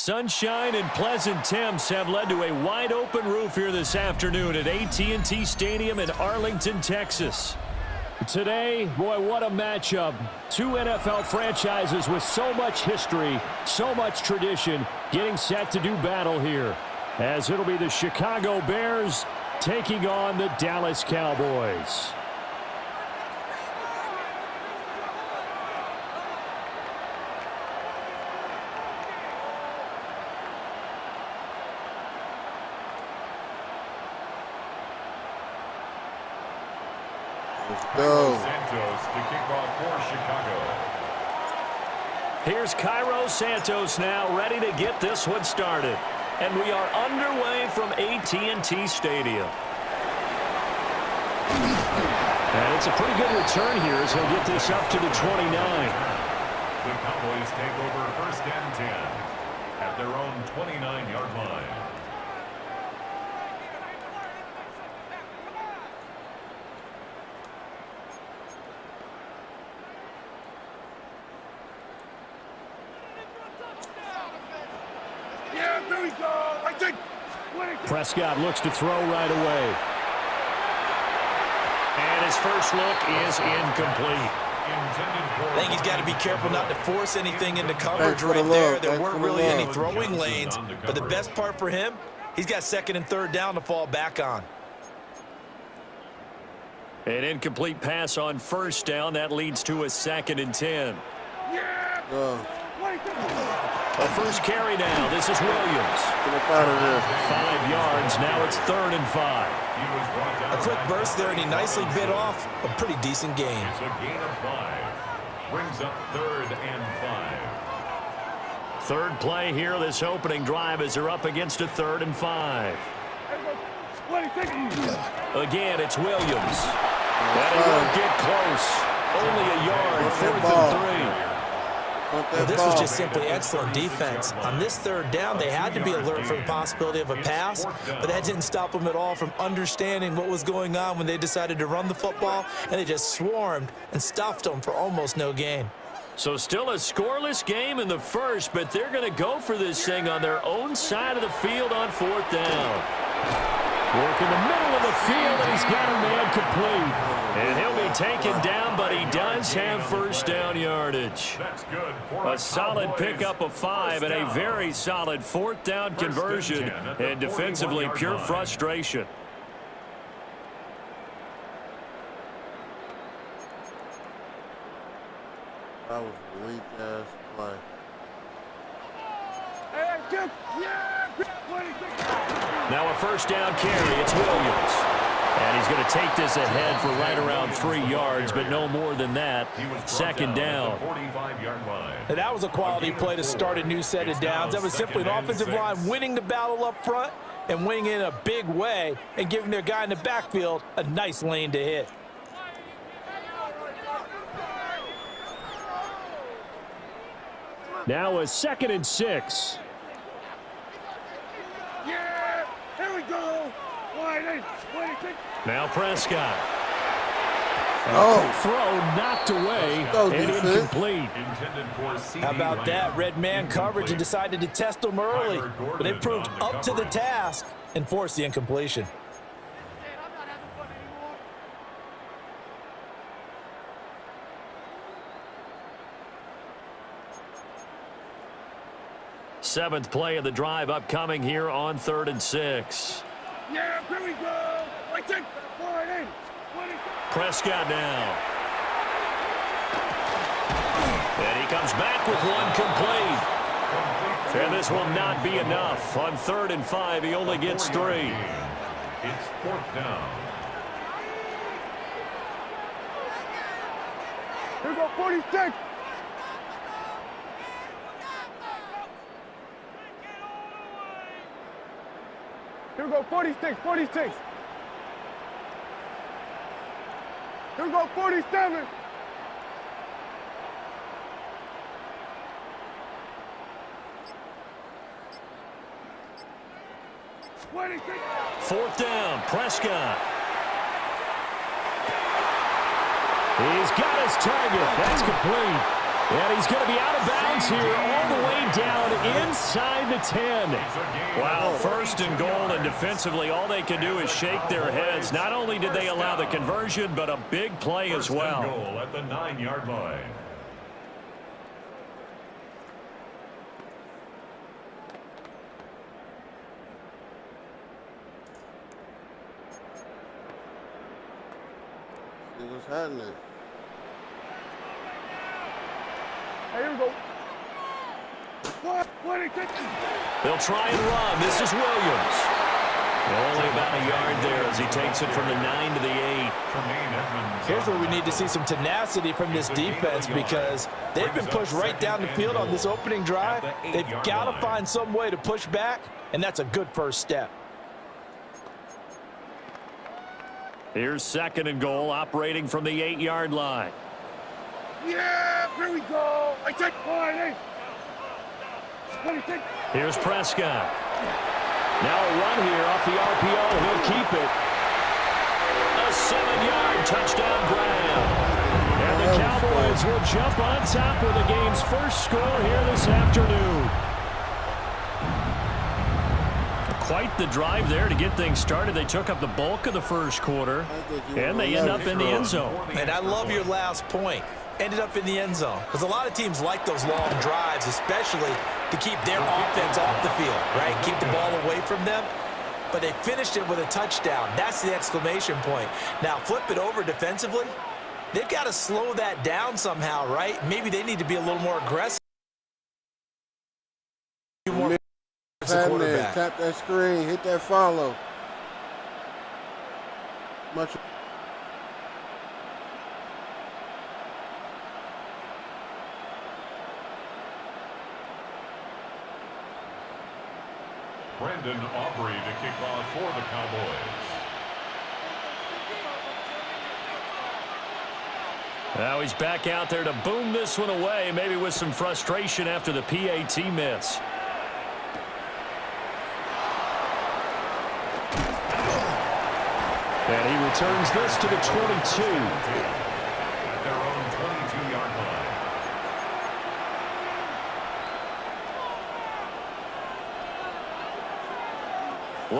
Sunshine and pleasant temps have led to a wide-open roof here this afternoon at AT&T Stadium in Arlington, Texas. Today, boy, what a matchup. Two NFL franchises with so much history, so much tradition, getting set to do battle here, as it'll be the Chicago Bears taking on the Dallas Cowboys. Let's go. Santos to kick off for Chicago. Here's Cairo Santos now, ready to get this one started. And we are underway from AT&T Stadium. And it's a pretty good return here as he'll get this up to the 29. The Cowboys take over first and 10 at their own 29-yard line. Prescott looks to throw right away. And his first look is incomplete. I think he's got to be careful not to force anything into coverage right there. There weren't really any throwing lanes, but the best part for him, he's got second and third down to fall back on. An incomplete pass on first down. That leads to a 2nd and 10. A first carry now. This is Williams. Get up out of there. 5 yards. Now it's 3rd and 5. A quick burst there, and he nicely bit off a pretty decent gain. It's a gain of 5. Brings up 3rd and 5. Third play here, this opening drive, as they're up against a 3rd and 5. Again, it's Williams. And he won't get close. Only a yard, 4th and 3. Well, this was just simply excellent defense. On this third down, they had to be alert for the possibility of a pass, but that didn't stop them at all from understanding what was going on when they decided to run the football, and they just swarmed and stuffed them for almost no gain. So still a scoreless game in the first, but they're going to go for this thing on their own side of the field on 4th down. Work in the middle of the field, and he's got a man complete. And he'll be taken down, but he does have first down yardage. A solid pickup of 5 and a very solid 4th down conversion, and defensively pure frustration. That was a weak-ass play. Now a first down carry. It's Williams. And he's going to take this ahead for right around 3 yards, but no more than that. 2nd down. And that was a quality play to start a new set of downs. That was simply an offensive line winning the battle up front and winning in a big way and giving their guy in the backfield a nice lane to hit. Now a 2nd and 6. Yeah, here we go. Now Prescott. Oh. Throw knocked away and incomplete. How about that? Red man coverage and decided to test them early, but they proved up to the task and forced the incompletion. Seventh play of the drive upcoming here on 3rd and 6. Yeah, here we go. Prescott now. And he comes back with one complete. And this will not be enough. On 3rd and 5, he only gets 3. It's 4th down. Here we go, 46. Here we go, 46, 46. Here we go, 47. Fourth down, Prescott. He's got his target. That's complete. And he's going to be out of bounds here all the way down inside the 10. Wow, 1st and goal, and defensively all they can do is shake their heads. Not only did they allow the conversion, but a big play as well. 1st and goal at the 9-yard line. See what's happening. Hey, here we go. What? They'll try and run. This is Williams. Only about a yard there as he takes it from the 9 to the 8. Here's where we need to see some tenacity from this defense because they've been pushed right down the field on this opening drive. They've got to find some way to push back, and that's a good first step. Here's 2nd and goal, operating from the 8-yard line. Yeah, here we go. I take one, hey. Here's Prescott. Now a run here off the RPO. He'll keep it. A 7-yard touchdown grab. And the Cowboys will jump on top with the game's first score here this afternoon. Quite the drive there to get things started. They took up the bulk of the first quarter, and they end up in the end zone. And I love your last point. Ended up in the end zone. Because a lot of teams like those long drives, especially to keep their offense off the field, right? Keep the ball away from them. But they finished it with a touchdown. That's the exclamation point. Now, flip it over defensively. They've got to slow that down somehow, right? Maybe they need to be a little more aggressive. Tap that screen. Hit that follow. Much. Brendan Aubrey to kick off for the Cowboys. Now he's back out there to boom this one away, maybe with some frustration after the PAT miss. And he returns this to the 22. At their own 22-yard line.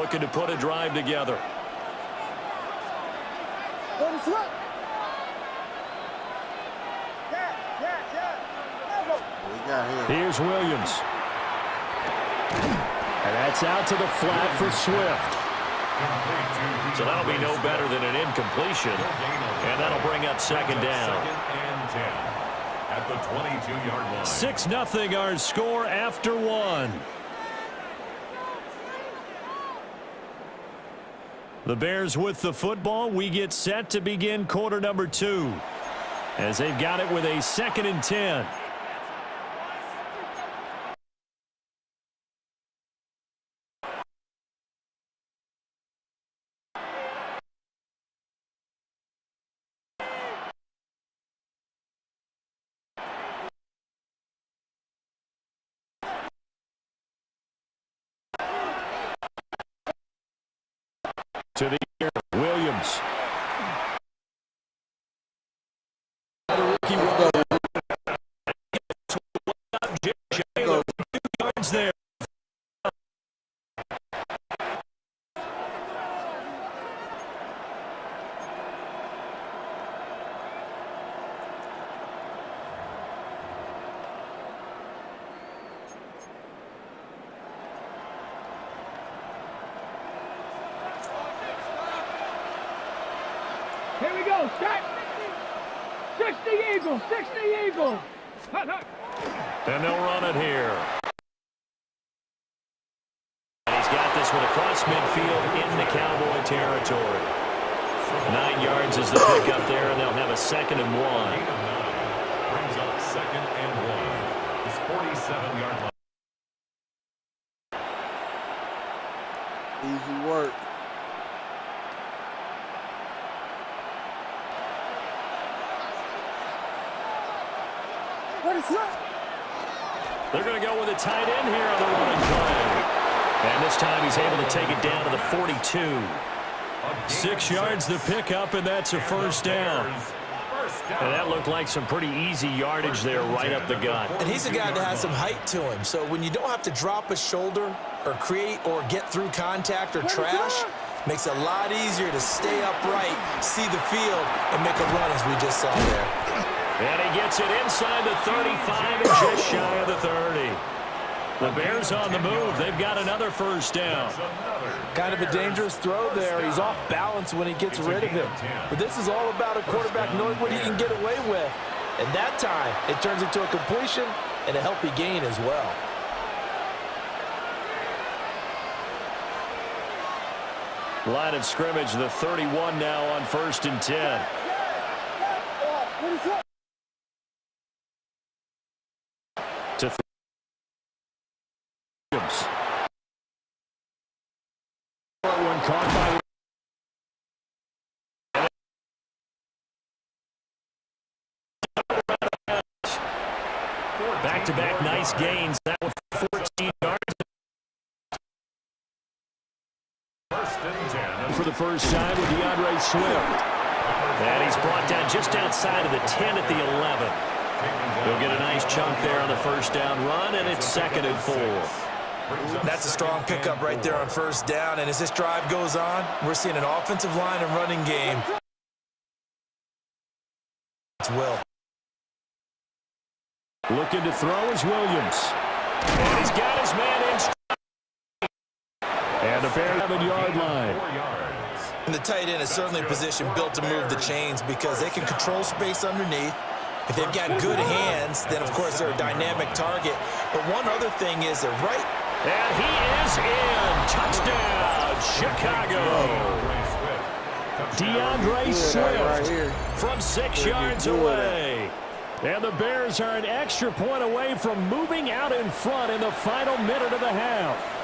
Looking to put a drive together. Here's Williams. And that's out to the flat for Swift. So that'll be no better than an incompletion. And that'll bring up 2nd down. 2nd and 10 at the 22-yard line. 6-0 our score after 1. The Bears with the football. We get set to begin quarter number 2. As they've got it with a 2nd and 10. To the air, Williams. The rookie JJ, 2 yards there. Here we go, set! 60 Eagles, 60 Eagles! And they'll run it here. And he's got this one across midfield in the Cowboy territory. 9 yards is the pickup there, and they'll have a 2nd and 1. Brings up 2nd and 1. His 47-yard line. Easy work. They're going to go with a tight end here on the running play. And this time he's able to take it down to the 42. 6 yards the pickup, and that's a 1st down. down. And that looked like some pretty easy yardage there right up the gut. And he's a guy that has some height to him. So when you don't have to drop a shoulder or create or get through contact or trash, makes it a lot easier to stay upright, see the field, and make a run as we just saw there. And he gets it inside the 35 and just shy of the 30. The Bears on the move. They've got another first down. Kind of a dangerous throw there. He's off balance when he gets rid of it. But this is all about a quarterback knowing what he can get away with. And that time, it turns into a completion and a healthy gain as well. Line of scrimmage, the 31 now on 1st and 10. To Williams. One caught by back-to-back nice gains. That was 14 yards. For the first time with DeAndre Swift. And he's brought down just outside of the 10 at the 11. He'll get a nice chunk there on the first down run, and it's 2nd and 4. That's a strong pickup right there on first down. And as this drive goes on, we're seeing an offensive line and running game. It's Will. Looking to throw is Williams. And he's got his man in. And the Bears 7-yard line. And the tight end is certainly a position built to move the chains because they can control space underneath. If they've got good hands, then, of course, they're a dynamic target. But one other thing is they're right. And he is in. Touchdown, Chicago. DeAndre Swift from 6 yards away. And the Bears are an extra point away from moving out in front in the final minute of the half.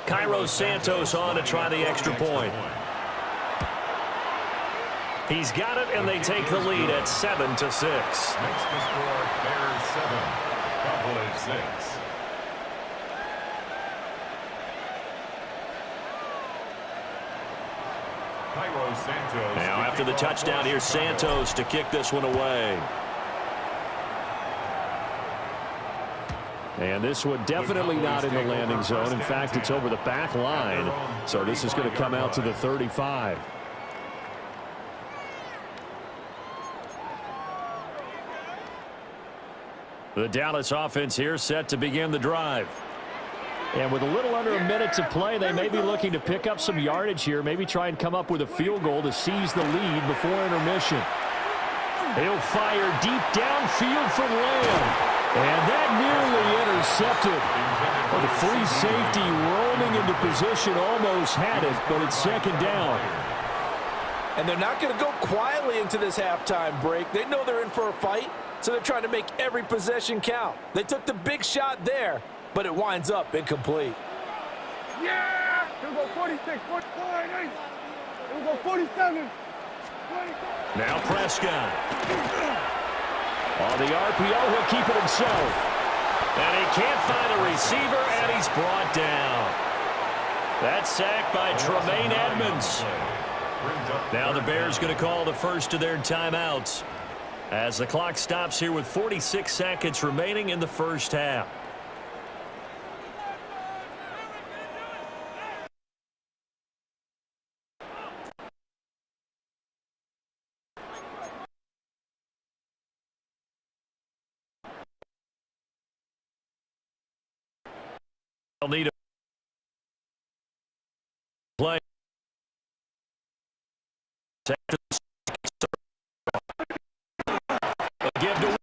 Cairo Santos on to try the extra point. He's got it, and they take the lead at 7-6. Makes the score Bears 7, Cowboys 6. Cairo Santos. Now after the touchdown, here's Santos to kick this one away. And this one definitely not in the landing zone. In fact, it's over the back line. So this is going to come out to the 35. The Dallas offense here set to begin the drive. And with a little under a minute to play, they may be looking to pick up some yardage here, maybe try and come up with a field goal to seize the lead before intermission. He'll fire deep downfield from Lamb. And that nearly intercepted. Well, the free safety rolling into position almost had it, but it's 2nd down. And they're not going to go quietly into this halftime break. They know they're in for a fight, so they're trying to make every possession count. They took the big shot there, but it winds up incomplete. Yeah! Here we go, 46, 49, here we go, 47. Now Prescott. On the RPO, he'll keep it himself. And he can't find a receiver, and he's brought down. That's sacked by Tremaine Edmonds. Now the Bears going to call the first of their timeouts as the clock stops here with 46 seconds remaining in the first half. They'll need a play. Give to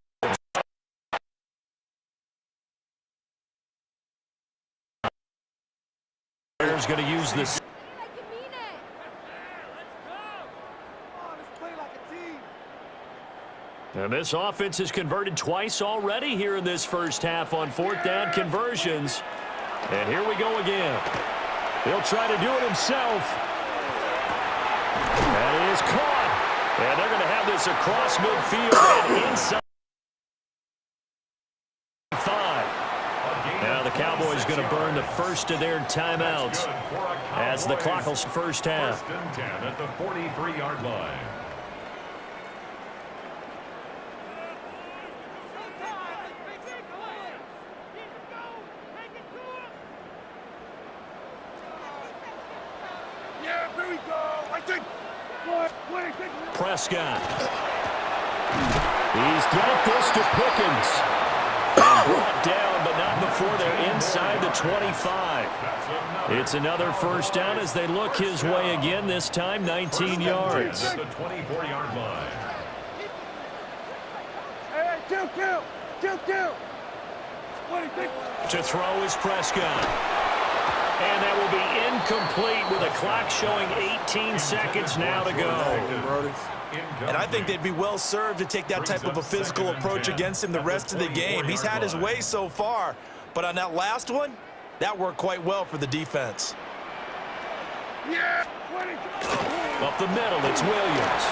Bears going to use this. And this offense has converted twice already here in this first half on 4th down conversions. And here we go again. He'll try to do it himself. That is caught. And they're going to have this across midfield and inside 5. Now the Cowboys going to burn the first of their timeouts as the clock will first half. First and 10 at the 43-yard line. Yeah, here we go. I think. Prescott. He's got this to Pickens. And brought down, but not before they're inside the 25. It's another first down as they look his way again, this time 19 yards. At the 24-yard line. Hey, kill. To throw is Prescott. And that will be incomplete with a clock showing 18 seconds now to go. And I think they'd be well served to take that type of a physical approach against him the rest of the game. He's had his way so far, but on that last one, that worked quite well for the defense. Yeah, Up the middle, it's Williams.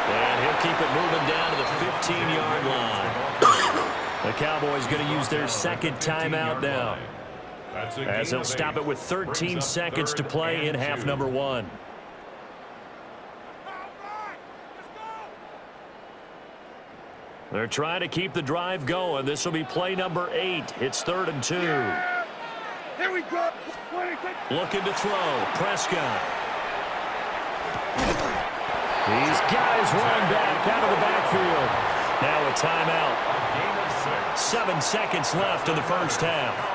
And he'll keep it moving down to the 15-yard line. The Cowboys going to use their second timeout now, as they'll stop it with 13 seconds to play in half number one. They're trying to keep the drive going. This will be play number 8. It's 3rd and 2. Here we go. Looking to throw. Prescott. He's got his running back out of the backfield. Now a timeout. 7 seconds left in the first half.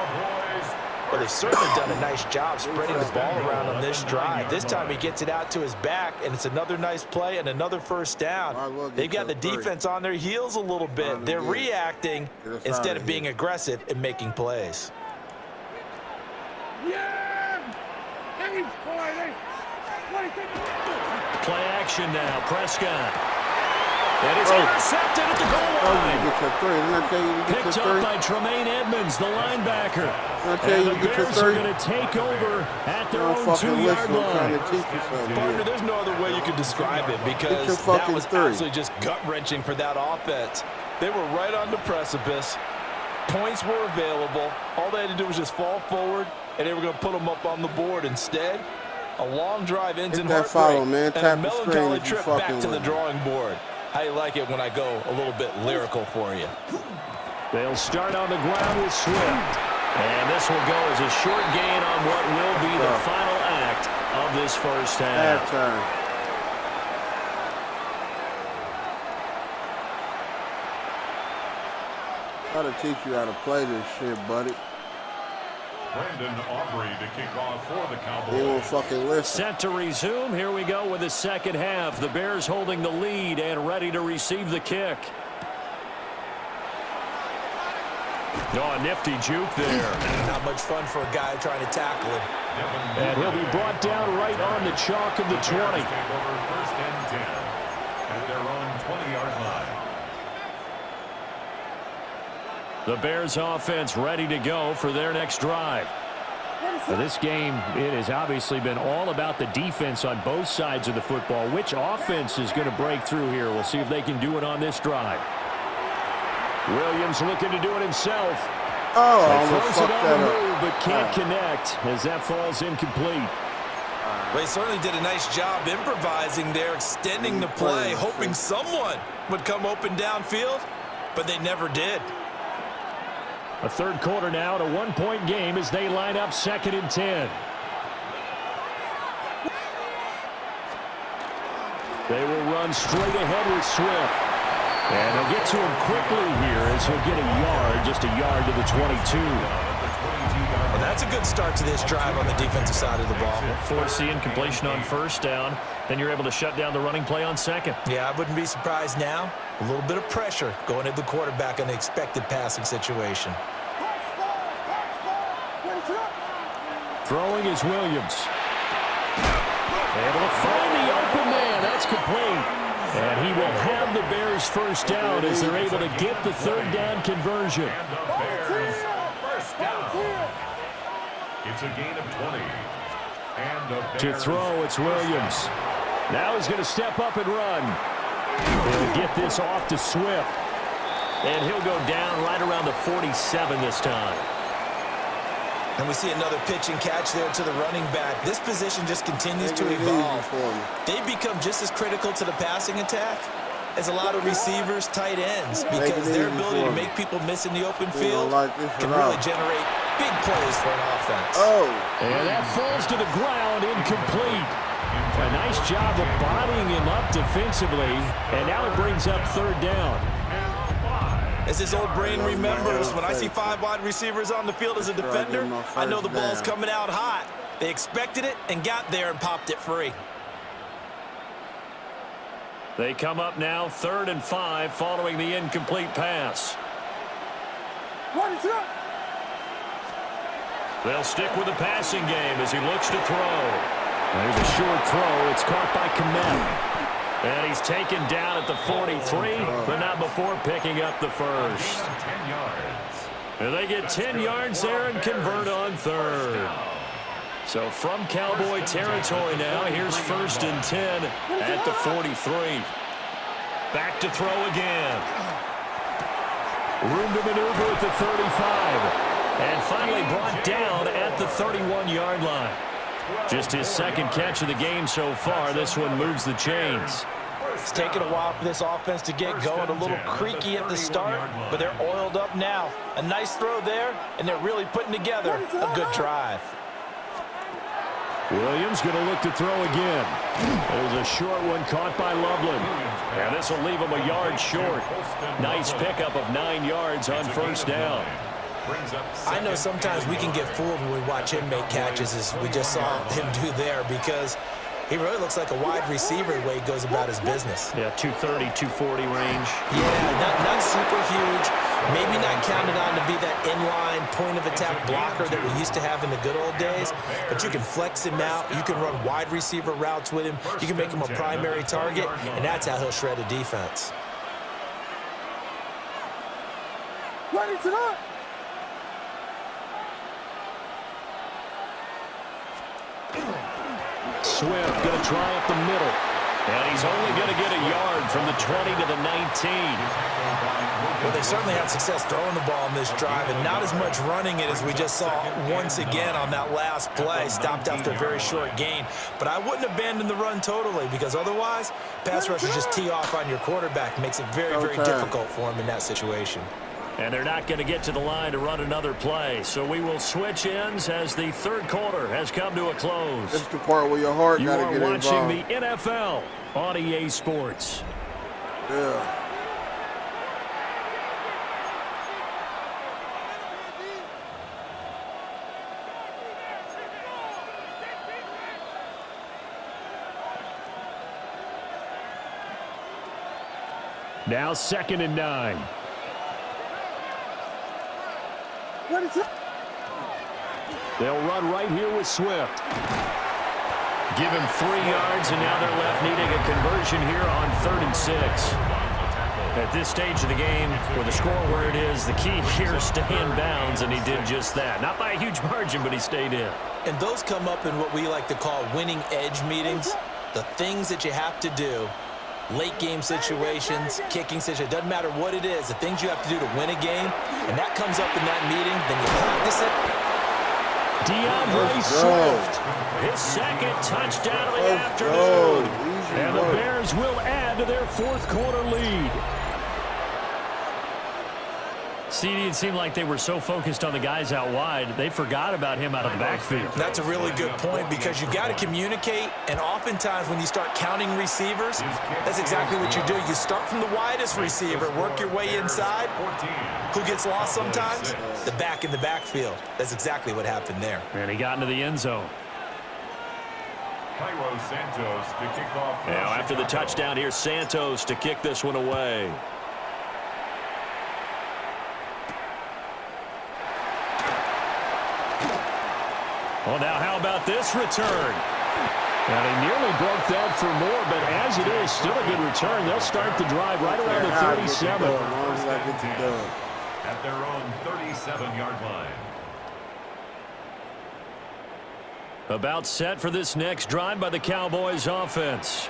Well, they've certainly done a nice job spreading the ball around on this drive. This time he gets it out to his back, and it's another nice play and another first down. They've got the defense on their heels a little bit. They're reacting instead of being aggressive and making plays. Play action now. Prescott. And it's intercepted at the goal line. Picked up by Tremaine Edmonds, the linebacker. And the Bears are going to take over at their own 2-yard line. Partner, there's no other way you could describe it because that was absolutely just gut-wrenching for that offense. They were right on the precipice. Points were available. All they had to do was just fall forward, and they were going to put them up on the board. Instead, a long drive ends in heartbreak and a melancholy trip back to the drawing board. How you like it when I go a little bit lyrical for you? They'll start on the ground with Swift. And this will go as a short gain on what will be the final act of this first half. Got to teach you how to play this shit, buddy. Brandon Aubrey to kick off for the Cowboys. He won't fucking listen. Set to resume. Here we go with the second half. The Bears holding the lead and ready to receive the kick. Oh, a nifty juke there. Not much fun for a guy trying to tackle him. And he'll be brought down right on the chalk of the 20. First and 10 at their own 20-yard line. The Bears offense ready to go for their next drive. For this game, it has obviously been all about the defense on both sides of the football. Which offense is going to break through here? We'll see if they can do it on this drive. Williams looking to do it himself. Oh, I throws it on the move, up. but can't connect as that falls incomplete. They certainly did a nice job improvising there, extending the play, hoping someone would come open downfield, but they never did. A third quarter now and a one-point game as they line up 2nd and 10. They will run straight ahead with Swift. And he'll get to him quickly here as he'll get a yard, just a yard to the 22. Well, that's a good start to this drive on the defensive side of the ball. Force the incompletion on first down. Then you're able to shut down the running play on second. Yeah, I wouldn't be surprised now. A little bit of pressure going into the quarterback in the expected passing situation. Throwing is Williams. Able to find the open man. That's complete. And he will have the Bears first down as they're able to get the third down conversion. And the Bears first down. It's a gain of 20. And the Bears To throw, it's Williams. Now he's going to step up and run. He'll get this off to Swift. And he'll go down right around the 47 this time. And we see another pitch and catch there to the running back. This position just continues to evolve. They become just as critical to the passing attack as a lot of receivers, tight ends, because their ability to make people miss in the open field can really generate big plays for an offense. And that falls to the ground, incomplete. A nice job of bodying him up defensively, and now it brings up third down. As his old brain remembers, when I see 5 wide receivers on the field as a defender, I know the ball's coming out hot. They expected it and got there and popped it free. They come up now 3rd and 5 following the incomplete pass. They'll stick with the passing game as he looks to throw. There's a short throw. It's caught by Komet. And he's taken down at the 43, but not before picking up the first. 10 yards. And they get 10 yards there and convert on 3rd. So from Cowboy territory now, here's 1st and 10 at the 43. Back to throw again. Room to maneuver at the 35. And finally brought down at the 31-yard line. Just his 2nd catch of the game so far. This one moves the chains. It's taken a while for this offense to get going. A little creaky at the start, but they're oiled up now. A nice throw there, and they're really putting together a good drive. Williams going to look to throw again. There's a short one caught by Loveland. And this will leave him a yard short. Nice pickup of 9 yards on 1st down. I know sometimes we can get fooled when we watch him make catches, as we just saw him do there, because he really looks like a wide receiver the way he goes about his business. Yeah, 230, 240 range. Yeah, not super huge. Maybe not counted on to be that inline point-of-attack blocker that we used to have in the good old days, but you can flex him out. You can run wide receiver routes with him. You can make him a primary target, and that's how he'll shred a defense. Swift going to try up the middle. And he's only going to get a yard from the 20 to the 19. Well, they certainly had success throwing the ball in this drive, and not as much running it as we just saw once again on that last play. Stopped after a very short gain. But I wouldn't abandon the run totally, because otherwise, pass rushers just tee off on your quarterback. Makes it very, very difficult for him in that situation. And they're not going to get to the line to run another play. So we will switch ends as the 3rd quarter has come to a close. This is the part where your heart got to get involved. You are watching the NFL on EA Sports. Yeah. Now 2nd and 9. They'll run right here with Swift. Give him 3 yards, and now they're left needing a conversion here on 3rd and 6. At this stage of the game, with the score where it is, the key here is stay in bounds, and he did just that. Not by a huge margin, but he stayed in. And those come up in what we like to call winning edge meetings. The things that you have to do, late game situations, kicking situations, doesn't matter what it is, the things you have to do to win a game, and that comes up in that meeting, then you practice it. DeAndre Swift, his 2nd touchdown of the afternoon. And the Bears will add to their 4th quarter lead. CD, it seemed like they were so focused on the guys out wide, they forgot about him out of the backfield. That's a really good point, because you got to communicate, and oftentimes when you start counting receivers, that's exactly what you do. You start from the widest receiver, work your way inside. Who gets lost sometimes? The back in the backfield. That's exactly what happened there. And he got into the end zone. Santos to kick off. Now after the touchdown, here's Santos to kick this one away. Well, now how about this return? Now, they nearly broke that for more, but as it is, still a good return. They'll start the drive right around the 37. At their own 37-yard line. About set for this next drive by the Cowboys offense.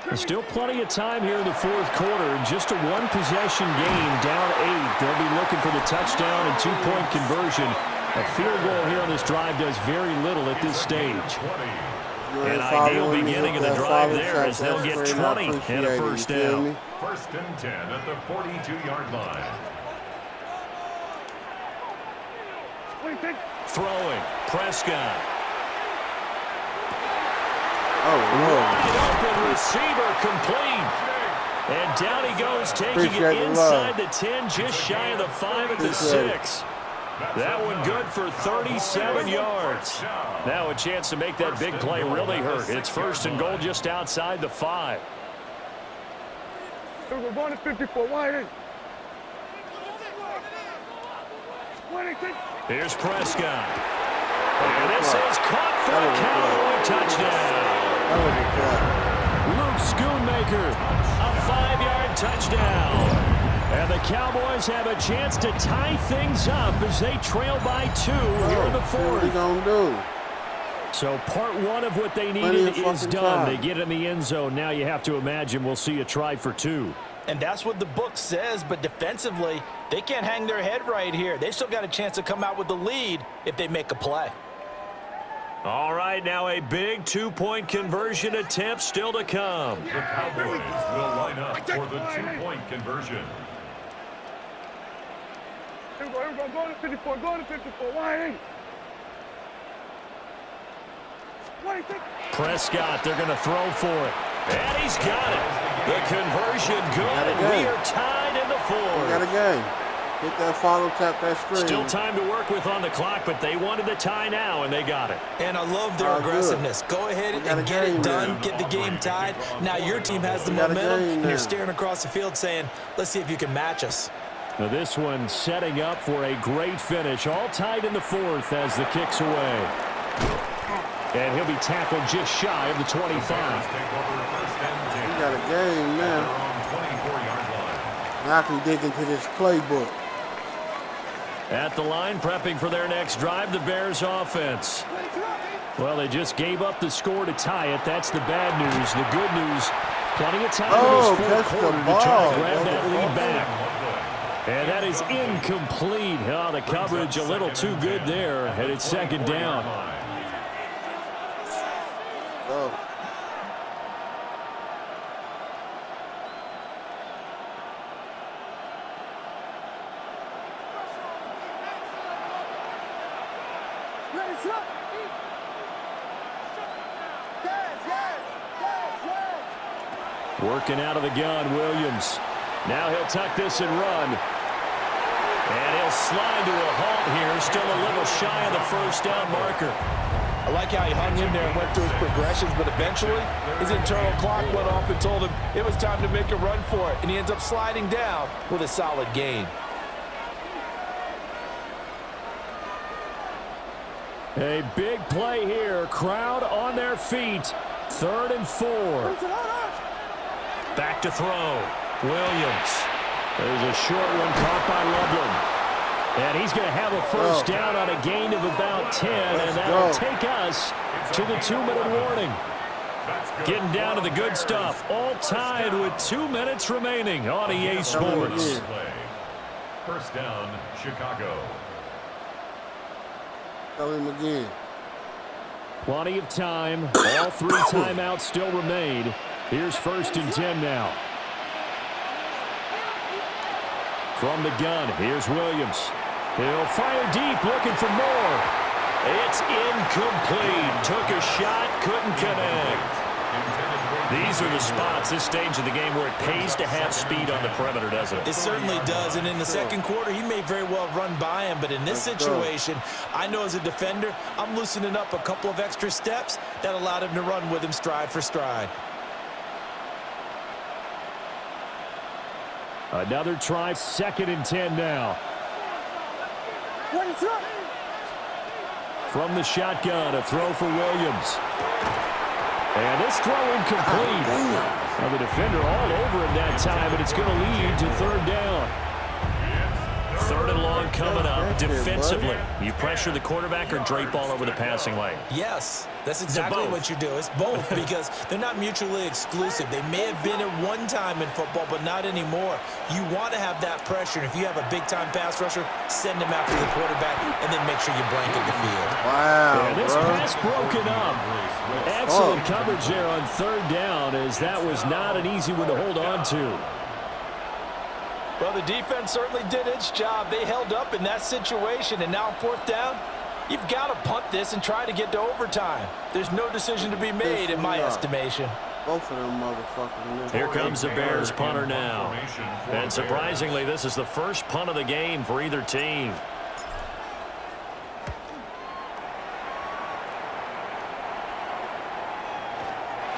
There's still plenty of time here in the 4th quarter. Just a 1-possession game, down 8. They'll be looking for the touchdown and 2-point conversion A field goal here on this drive does very little at this stage. An ideal beginning of the drive there as they'll get 20 and a first down. First and 10 at the 42-yard line. Throwing, Prescott. Oh, Wide open receiver complete. And down he goes, taking it inside the 10, just shy of the 5 at the 6. That one good for 37 yards. Now a chance to make that big play really hurt. It's first and goal just outside the 5. We're going to 54. Wide in. Here's Prescott. And this is caught for a Cowboy touchdown. Luke Schoonmaker, a 5-yard touchdown. And the Cowboys have a chance to tie things up as they trail by 2 here in the 4th. What are we going to do? So part 1 of what they needed is done. They get in the end zone. Now you have to imagine we'll see a try for 2. And that's what the book says, but defensively, they can't hang their head right here. They still got a chance to come out with the lead if they make a play. All right, now a big 2-point conversion attempt still to come. The Cowboys will line up for the 2-point conversion. Here we go, go to 54, go to 54, wide in. Prescott, they're going to throw for it. And he's got it. The conversion good. We are tied in the 4th. We got a game. Hit that follow, tap that screen. Still time to work with on the clock, but they wanted the tie now, and they got it. And I love their aggressiveness. Go ahead and get it done, get the game tied. Now your team has the momentum, and you're staring across the field saying, let's see if you can match us. Now this one setting up for a great finish. All tied in the 4th as the kick's away. And he'll be tackled just shy of the 25. We got a game now. Now I can dig into this playbook. At the line, prepping for their next drive, the Bears offense. Well, they just gave up the score to tie it. That's the bad news. The good news, plenty of time in this 4th quarter to try to grab that lead back. And that is incomplete. Oh, the coverage a little too good there, and it's second down. Oh. Working out of the gun, Williams. Now he'll tuck this and run. And he'll slide to a halt here. Still a little shy of the first down marker. I like how he hung in there and went through his progressions, but eventually his internal clock went off and told him it was time to make a run for it, and he ends up sliding down with a solid gain. A big play here. Crowd on their feet. 3rd and 4. Back to throw. Williams. There's a short one caught by Loveland. And he's going to have a first down on a gain of about 10, and that'll take us to the 2-minute warning. Getting down to the good stuff. All tied with 2 minutes remaining on EA Sports. First down, Chicago. Tell him again. Plenty of time. All 3 timeouts still remain. Here's 1st and 10 now. From the gun, here's Williams. He'll fire deep, looking for more. It's incomplete. Took a shot, couldn't connect. These are the spots, this stage of the game, where it pays to have speed on the perimeter, doesn't it? It certainly does, and in the second quarter, he may very well run by him, but in this situation, I know as a defender, I'm loosening up a couple of extra steps that allowed him to run with him stride for stride. Another try, 2nd and 10 now. From the shotgun, a throw for Williams. And this throw incomplete. Now the defender all over him that time, but it's going to lead to 3rd down. Third and long coming up. Defensively, you pressure the quarterback or drape all over the passing lane? Yes, that's exactly what you do. It's both because they're not mutually exclusive. They may have been at one time in football, but not anymore. You want to have that pressure. And if you have a big-time pass rusher, send him after the quarterback and then make sure you blanket the field. Wow, And this pass broken up. Excellent coverage there on third down, as that was not an easy one to hold on to. Well, the defense certainly did its job. They held up in that situation, and now on fourth down, you've got to punt this and try to get to overtime. There's no decision to be made in my estimation. Both of them motherfuckers. Here comes the Bears punter now. And surprisingly, this is the first punt of the game for either team.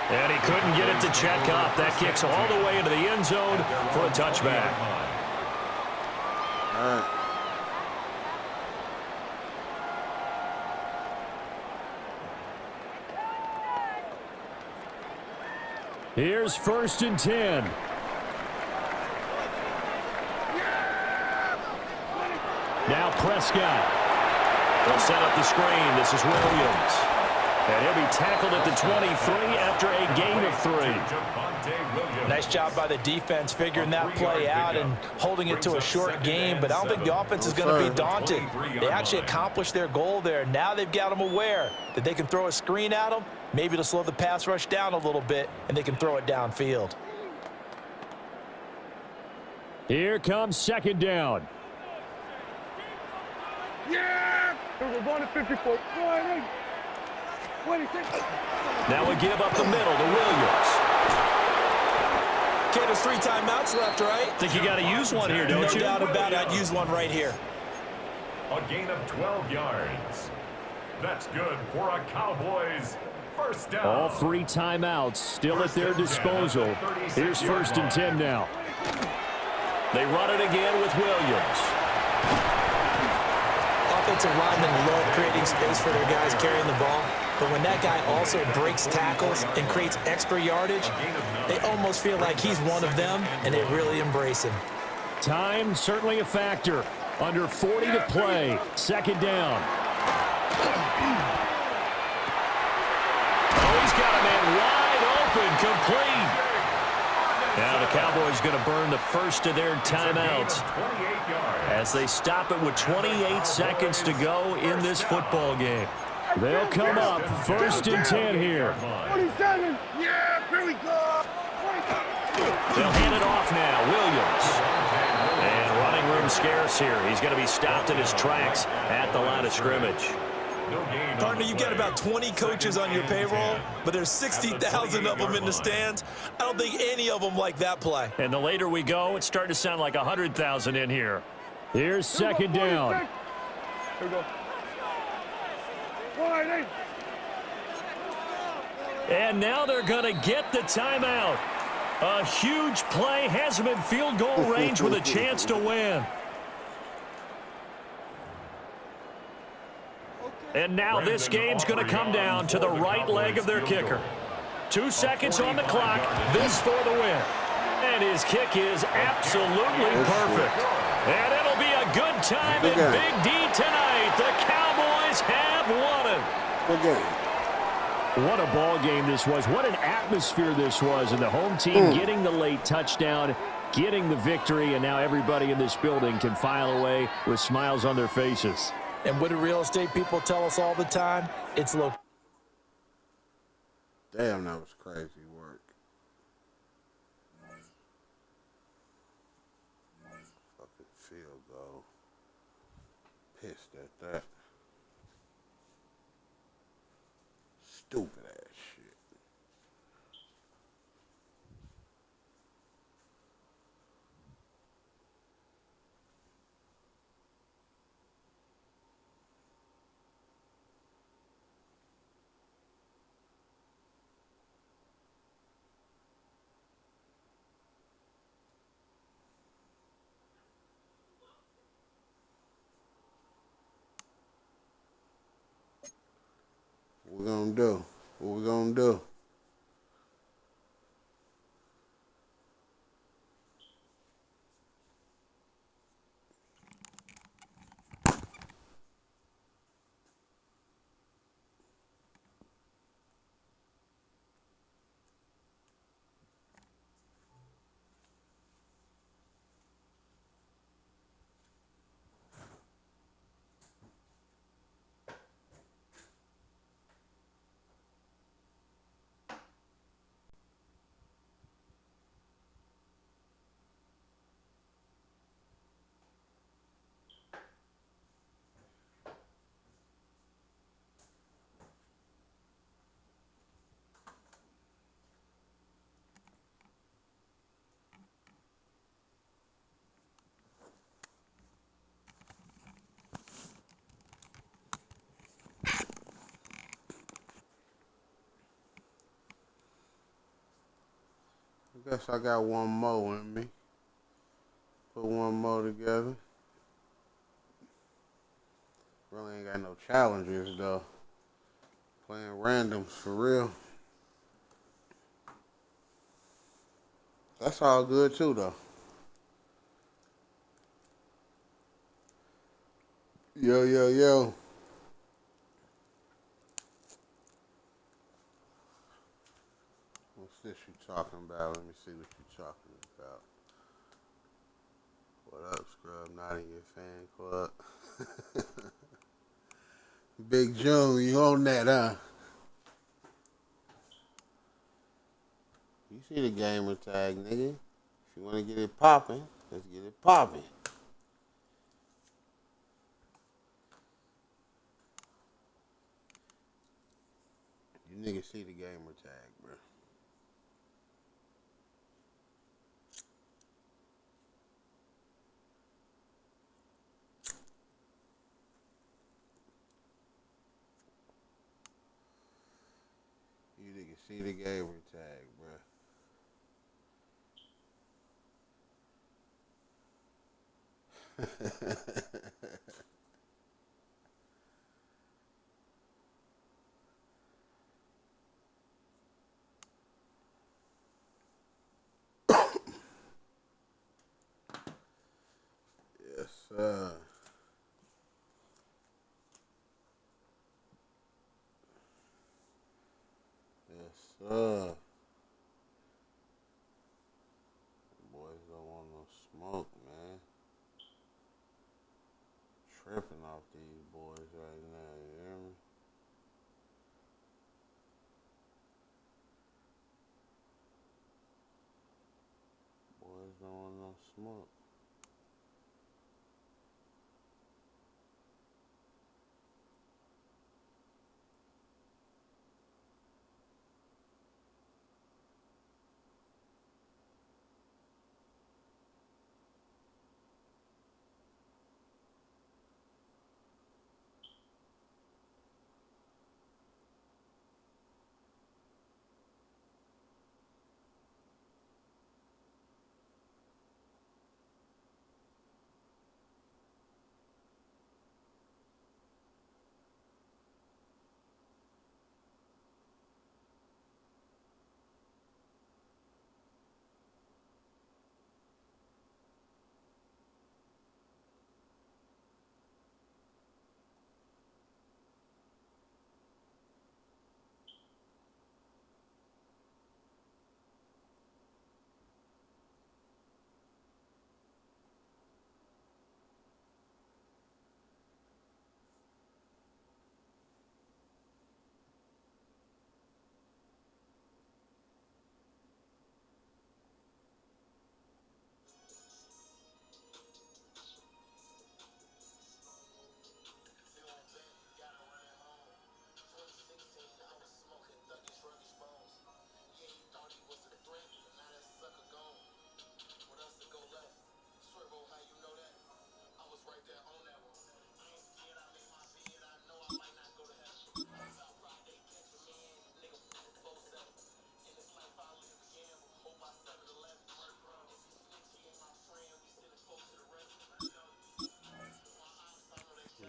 And he couldn't get it to check up. That kicks all the way into the end zone for a touchback. All right. Here's 1st and 10. Now Prescott. They'll set up the screen. This is Williams. And he'll be tackled at the 23 after a gain of 3. Nice job by the defense figuring that play out and holding it to a short game, but I don't think the offense is going to be daunted. They actually accomplished their goal there. Now they've got them aware that they can throw a screen at them, maybe to slow the pass rush down a little bit, and they can throw it downfield. Here comes 2nd down. Yeah! We're going to 54. Now we give up the middle to Williams. Okay, there's 3 timeouts left, right? Think you got to use one here, don't you? No doubt about it. I'd use one right here. A gain of 12 yards. That's good for a Cowboys first down. All 3 timeouts still at their disposal. Here's 1st and 10 now. They run it again with Williams. Offensive linemen love creating space for their guys carrying the ball. But when that guy also breaks tackles and creates extra yardage, they almost feel like he's one of them, and they really embrace him. Time certainly a factor. Under 40 to play. 2nd down. Oh, he's got a man wide open, complete. Now the Cowboys going to burn the first of their timeouts as they stop it with 28 seconds to go in this football game. They'll come up 1st and 10 here. 27. Yeah, here we go. 27. They'll hand it off now. Williams. And running room scarce here. He's going to be stopped in his tracks at the line of scrimmage. Partner, you've got about 20 coaches on your payroll, but there's 60,000 of them in the stands. I don't think any of them like that play. And the later we go, it's starting to sound like 100,000 in here. Here's 2nd down. Here we go. 1, 8. And now they're going to get the timeout. A huge play has them in field goal range with a chance to win. And now this game's going to come down to the right leg of their kicker. 2 seconds on the clock. This for the win. And his kick is absolutely perfect. And it'll be a good time in Big D tonight. The Cowboys have won it. Good game. What a ball game this was. What an atmosphere this was. And the home team getting the late touchdown, getting the victory, and now everybody in this building can file away with smiles on their faces. And what do real estate people tell us all the time? It's low. Damn, that was crazy work. Fucking field goal. Pissed at that. Stupid ass shit. What we gonna do? What we gonna do? I guess I got one more in me. Put one more together. Really ain't got no challenges though. Playing randoms for real. That's all good too though. Yo, yo, yo. What's this you talking about? Let me see what you talking about. What up, Scrub? Not in your fan club. Big June, you on that, huh? You see the gamer tag, nigga. If you want to get it popping, let's get it popping. You niggas see the gamer tag, bro. You niggas see the gamer tag, bro. Yes, sir. Yes, sir. Boys don't want no smoke, man. Tripping off these boys right now, you hear me? Boys don't want no smoke.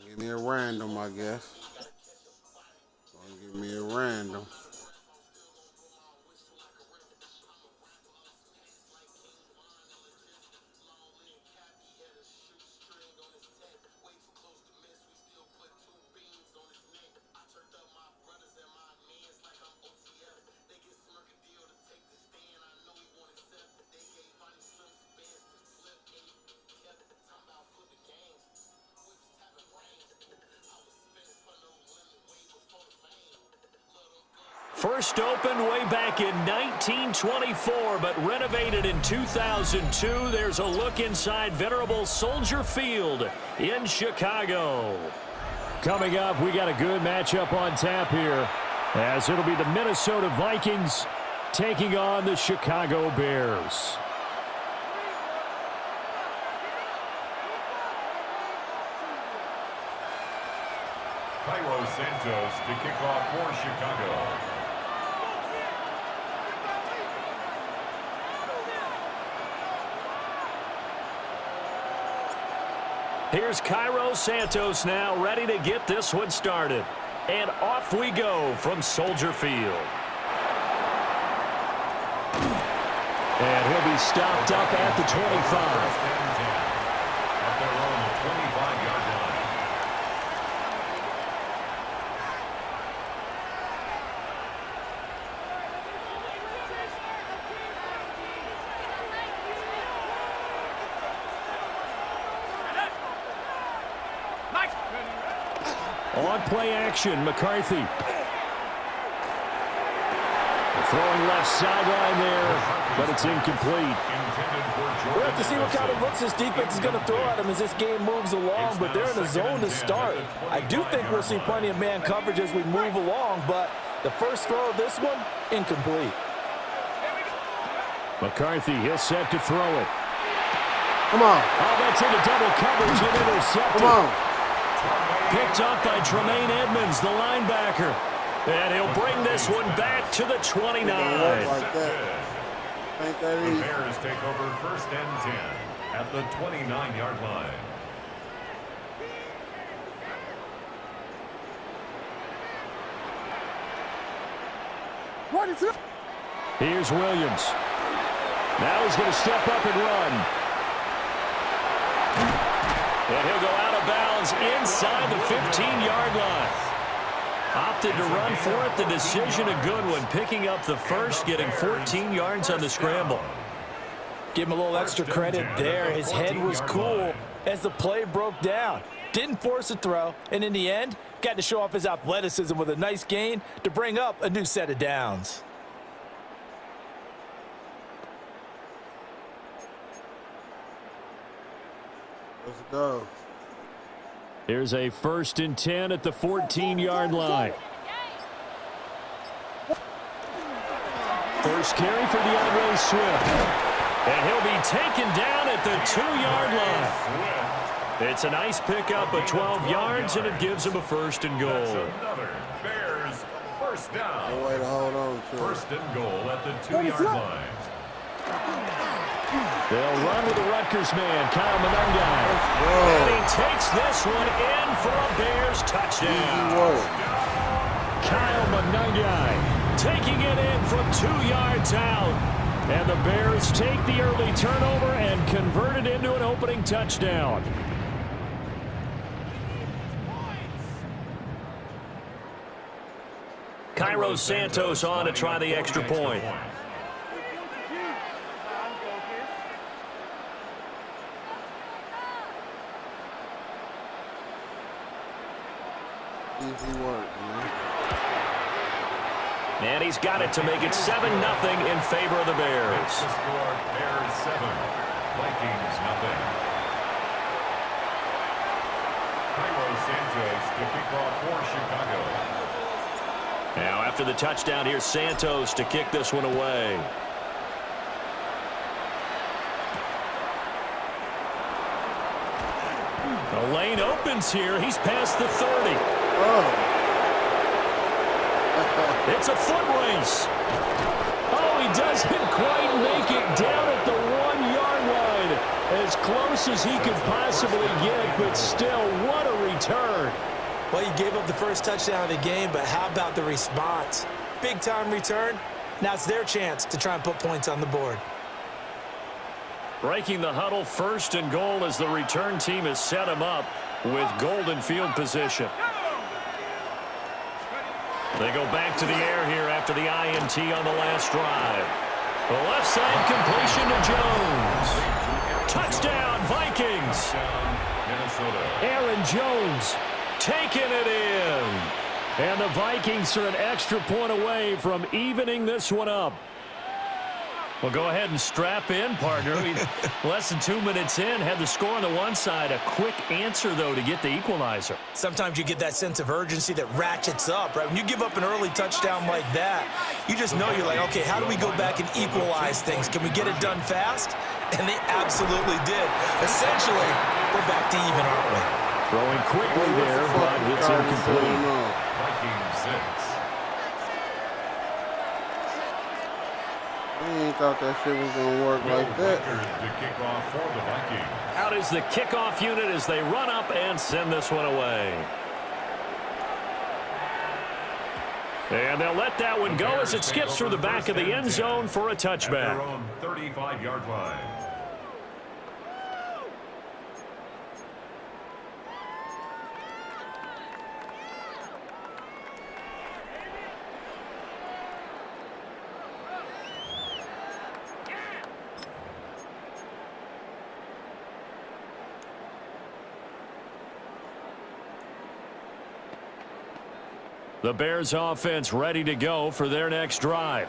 Give me a random, I guess. Gonna give me a random. First opened way back in 1924, but renovated in 2002. There's a look inside venerable Soldier Field in Chicago. Coming up, we got a good matchup on tap here, as it'll be the Minnesota Vikings taking on the Chicago Bears. Cairo Santos to kick off for Chicago. Here's Cairo Santos now ready to get this one started. And off we go from Soldier Field. And he'll be stopped up at the 25. At their own 25-yard line. On play action, McCarthy. Throwing left sideline there, but it's incomplete. We'll have to see what kind of looks this defense is going to throw at him as this game moves along, but they're in the zone to start. I do think we'll see plenty of man coverage as we move along, but the first throw of this one, incomplete. McCarthy, he'll set to throw it. Come on. Oh, that's into double coverage and intercepted. Come on. Picked up by Tremaine Edmonds, the linebacker. And he'll bring this one back to the 29. Like that. Think that The easy. Bears take over 1st and 10 at the 29-yard line. Here's Williams. Now he's going to step up and run. And he'll go out of bounds inside the 15-yard line. Opted to run for it. The decision a good one. Picking up the first, getting 14 yards on the scramble. Give him a little extra credit there. His head was cool as the play broke down. Didn't force a throw, and in the end, got to show off his athleticism with a nice gain to bring up a new set of downs. Let's go. Here's a 1st and 10 at the 14-yard line. First carry for DeAndre Swift. And he'll be taken down at the 2-yard line. It's a nice pickup of 12 yards, and it gives him a 1st and That's goal. another Bears first down. No way to hold on to it. 1st and goal at the 2-yard line. They'll run with the Rutgers man, Kyle Monangai. And he takes this one in for a Bears touchdown. Kyle Monangai taking it in from 2 yards out. And the Bears take the early turnover and convert it into an opening touchdown. Cairo Santos on to try the extra point. Easy work, man. And he's got it to make it 7-0 in favor of the Bears. The score, Bears 7, Vikings nothing. Cairo Santos to kick off for Chicago. Now after the touchdown, here's Santos to kick this one away. The lane opens here. He's past the 30. It's a foot race. Oh, he doesn't quite make it down at the 1-yard line. As close as he could possibly get, but still, what a return. Well, you gave up the first touchdown of the game, but how about the response? Big-time return. Now it's their chance to try and put points on the board. Breaking the huddle, 1st and goal as the return team has set him up with golden field position. They go back to the air here after the INT on the last drive. The left side completion to Jones. Touchdown, Vikings. Minnesota. Aaron Jones taking it in. And the Vikings are an extra point away from evening this one up. Well, go ahead and strap in, partner. Less than 2 minutes in, had the score on the one side. A quick answer, though, to get the equalizer. Sometimes you get that sense of urgency that ratchets up, right? When you give up an early touchdown like that, you just know you're like, okay, how do we go back and equalize things? Can we get it done fast? And they absolutely did. Essentially, we're back to even, aren't we? Throwing quickly there, but it's incomplete. Vikings 6. They ain't thought that shit was going to work like that. To kick off for the Vikings. Out is the kickoff unit as they run up and send this one away. And they'll let that one go as it skips through the back of the end zone for a touchback. At their own 35-yard line. The Bears offense ready to go for their next drive.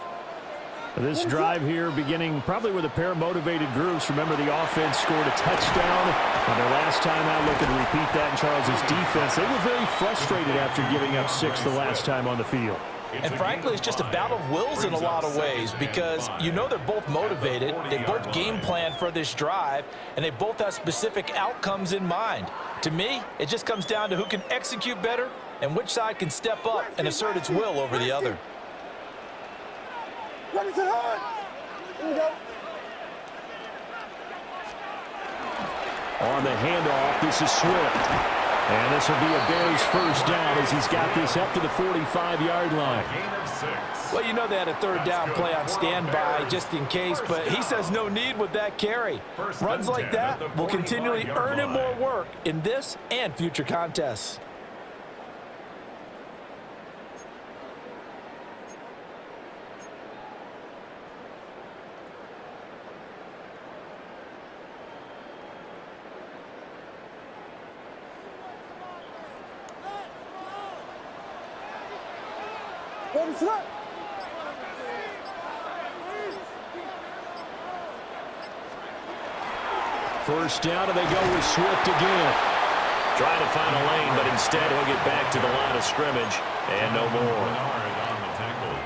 This drive here beginning probably with a pair of motivated groups. Remember, the offense scored a touchdown on their last time out. Looking to repeat that in Charles's defense. They were very frustrated after giving up 6 the last time on the field. And frankly, it's just a battle of wills in a lot of ways because you know they're both motivated. They both game plan for this drive, and they both have specific outcomes in mind. To me, it just comes down to who can execute better and which side can step up and assert its will over the other. Here we go. On the handoff, this is Swift. And this will be a Bears first down as he's got this up to the 45-yard line. Gain of 6. Well, you know they had a third down play on standby just in case, but he says no need with that carry. Runs like that will continually earn him more work in this and future contests. First down, and they go with Swift again. Trying to find a lane, but instead he'll get back to the line of scrimmage. And no more.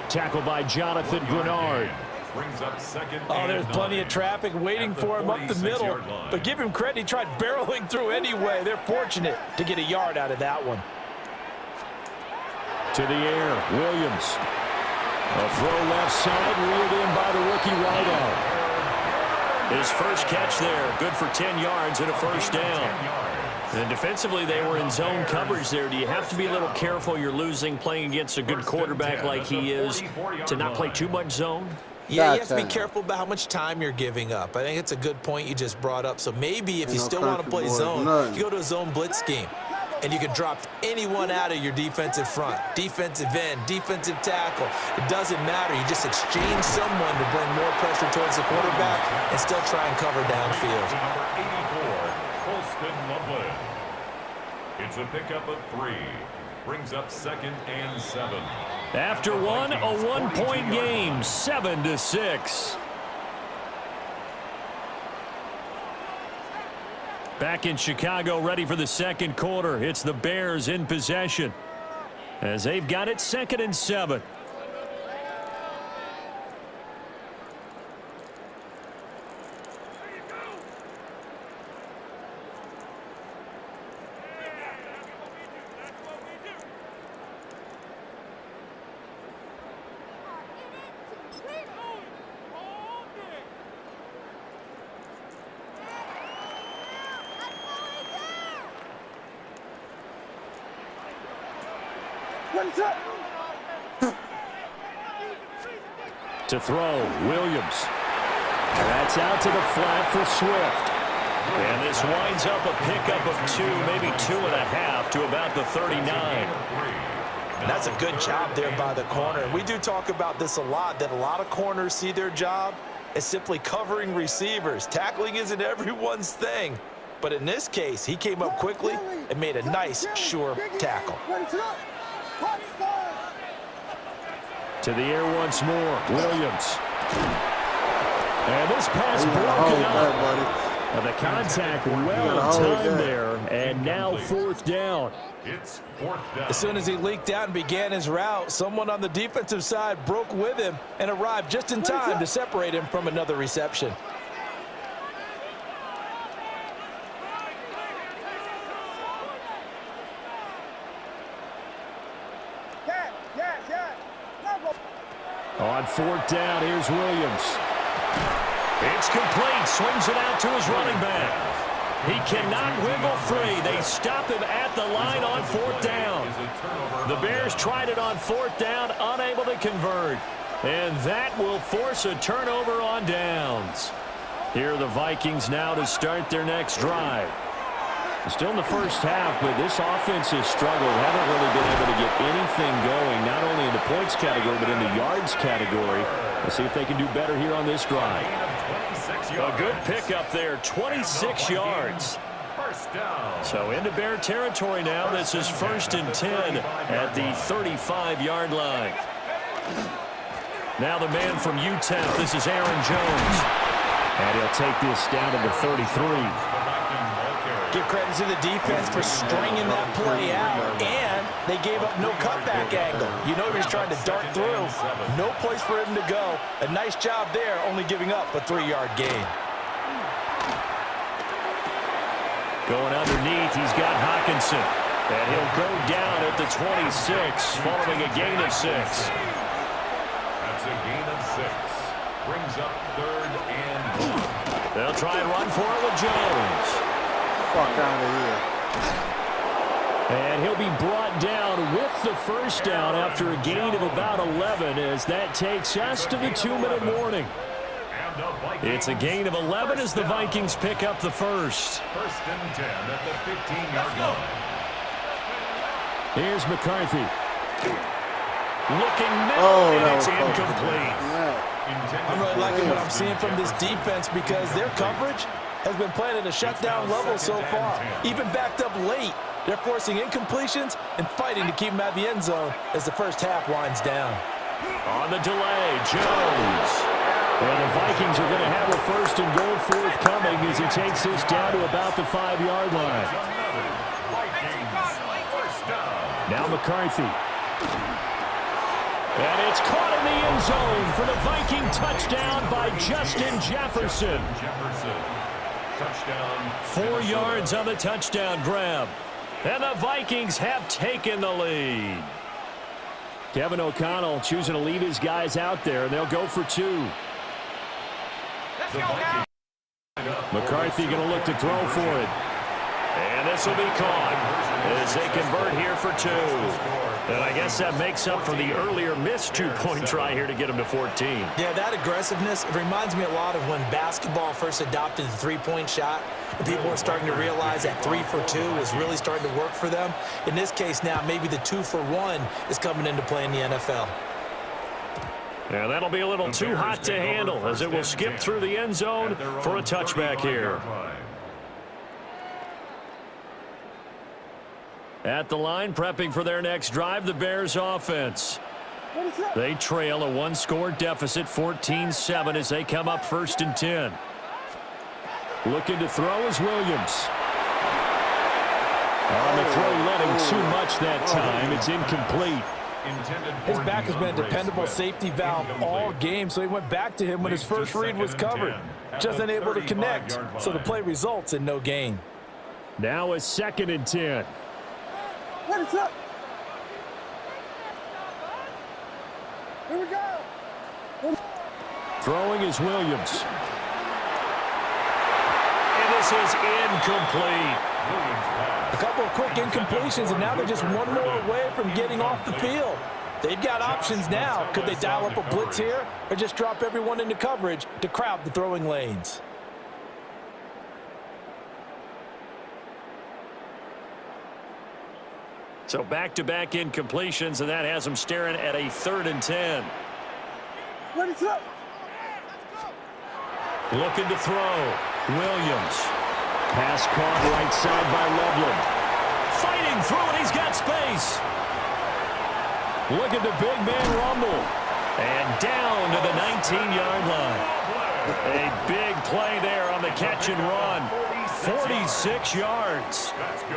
Tackle by Jonathan Grenard. Brings up second. Oh, there's plenty of traffic waiting for him up the middle. But give him credit, he tried barreling through anyway. They're fortunate to get a yard out of that one. To the air, Williams. A throw left side, reeled in by the rookie wideout. His first catch there, good for 10 yards and a first down. And defensively, they were in zone coverage there. Do you have to be a little careful? You're losing playing against a good quarterback like he is to not play too much zone? Yeah, you have to be careful about how much time you're giving up. I think it's a good point you just brought up. So maybe if you still want to play zone, you go to a zone blitz scheme. And you can drop anyone out of your defensive front, defensive end, defensive tackle. It doesn't matter. You just exchange someone to bring more pressure towards the quarterback and still try and cover downfield. Number 84, Colston Loveland. It's a pickup of 3. Brings up second and 7. After one, a one-point game, 7-6. Back in Chicago, ready for the second quarter. It's the Bears in possession as they've got it 2nd and 7. To throw, Williams. That's out to the flat for Swift. And this winds up a pickup of 2, maybe 2.5 to about the 39. That's a good job there by the corner. We do talk about this a lot, that a lot of corners see their job as simply covering receivers. Tackling isn't everyone's thing. But in this case, he came up quickly and made a nice, sure tackle. To the air once more, Williams. And this pass broken up. And the contact well timed there, and now 4th down. It's 4th down. As soon as he leaked out and began his route, someone on the defensive side broke with him and arrived just in time to separate him from another reception. On 4th down, here's Williams. It's complete. Swings it out to his running back. He cannot wiggle free. They stop him at the line on 4th down. The Bears tried it on 4th down, unable to convert. And that will force a turnover on downs. Here are the Vikings now to start their next drive. Still in the first half, but this offense has struggled. Haven't really been able to get anything going, not only in the points category, but in the yards category. Let's see if they can do better here on this drive. A good pickup there, 26 yards. So into Bear territory now. This is 1st and 10 at the 35-yard line. Now the man from UTEP, this is Aaron Jones. And he'll take this down to the 33. Give credit to the defense for stringing that play out, and they gave up no cutback angle. You know he was trying to dart through. No place for him to go. A nice job there, only giving up a 3-yard gain. Going underneath, he's got Hawkinson. And he'll go down at the 26, following a gain of 6. That's a gain of 6. Brings up 3rd and 1. They'll try and run for it with Jones. Fuck out of here. And he'll be brought down with the first down after a gain of about 11 as that takes us to the 2-minute warning. It's a gain of 11 as the Vikings pick up the first. 1st and 10 at the 15-yard line. Here's McCarthy. Looking middle, and it's incomplete. I'm really liking what I'm seeing from this defense because their coverage has been playing at a shutdown level so far. Even backed up late, they're forcing incompletions and fighting to keep them at the end zone as the first half winds down. On the delay, Jones. And the Vikings are going to have a 1st and goal forthcoming as he takes this down to about the 5-yard line. Now McCarthy. And it's caught in the end zone for the Viking touchdown by Justin Jefferson. Touchdown. 4 yards on the touchdown grab. And the Vikings have taken the lead. Kevin O'Connell choosing to leave his guys out there, and they'll go for 2. McCarthy going to look to throw for it. And this will be caught as they convert here for 2. And I guess that makes up for the earlier missed 2-point try here to get him to 14. Yeah, that aggressiveness, it reminds me a lot of when basketball first adopted the 3-point shot. And people were starting to realize that 3 for 2 was really starting to work for them. In this case now, maybe the 2 for 1 is coming into play in the NFL. And that'll be a little too hot to handle as it will skip through the end zone for a touchback here. At the line, prepping for their next drive, the Bears offense. They trail a 1-score deficit, 14-7, as they come up 1st and 10. Looking to throw is Williams. On the throw, letting too much that time. It's incomplete. His back has been a dependable safety valve all game, so he went back to him when his first read was covered. Just unable to connect, so the play results in no gain. Now a 2nd and 10. What is up? Here we go. Throwing is Williams. And this is incomplete. A couple of quick incompletions, and now they're just one more away from getting off the field. They've got options now. Could they dial up a blitz here or just drop everyone into coverage to crowd the throwing lanes? So back-to-back incompletions, and that has them staring at a 3rd and 10. What is up? Looking to throw. Williams. Pass caught right side by Loveland. Fighting through it. He's got space. Look at the big man rumble. And down to the 19-yard line. A big play there on the catch and run. 46 yards.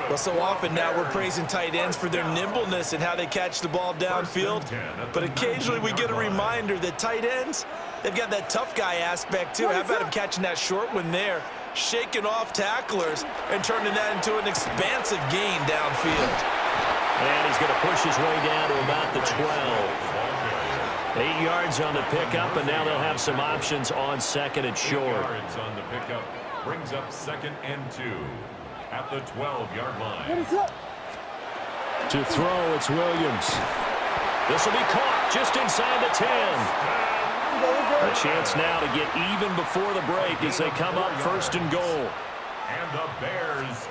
Well, so often now we're praising tight ends for their nimbleness and how they catch the ball downfield. But occasionally we get a reminder that tight ends, they've got that tough guy aspect too. How about him catching that short one there, shaking off tacklers, and turning that into an expansive gain downfield. And he's going to push his way down to about the 12. 8 yards on the pickup, and now they'll have some options on second and 8 short. yards on the pickup brings up 2nd and 2 at the 12-yard line. To throw, it's Williams. This will be caught just inside the 10. A chance now to get even before the break as they come up 1st and goal. And the Bears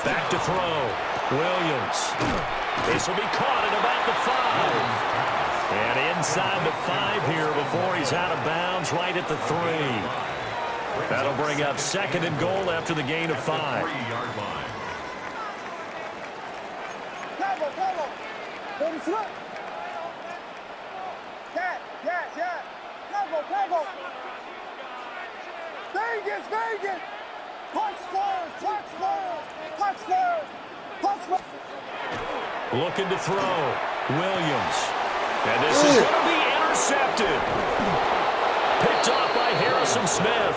Back to throw. Williams. This will be caught at about the 5. And inside the 5 here before he's out of bounds right at the 3. That'll bring up 2nd and goal after the gain of 5. 3-yard line. Vegas, Vegas! Looking to throw. Williams. And this is going to be intercepted. Picked off by Harrison Smith.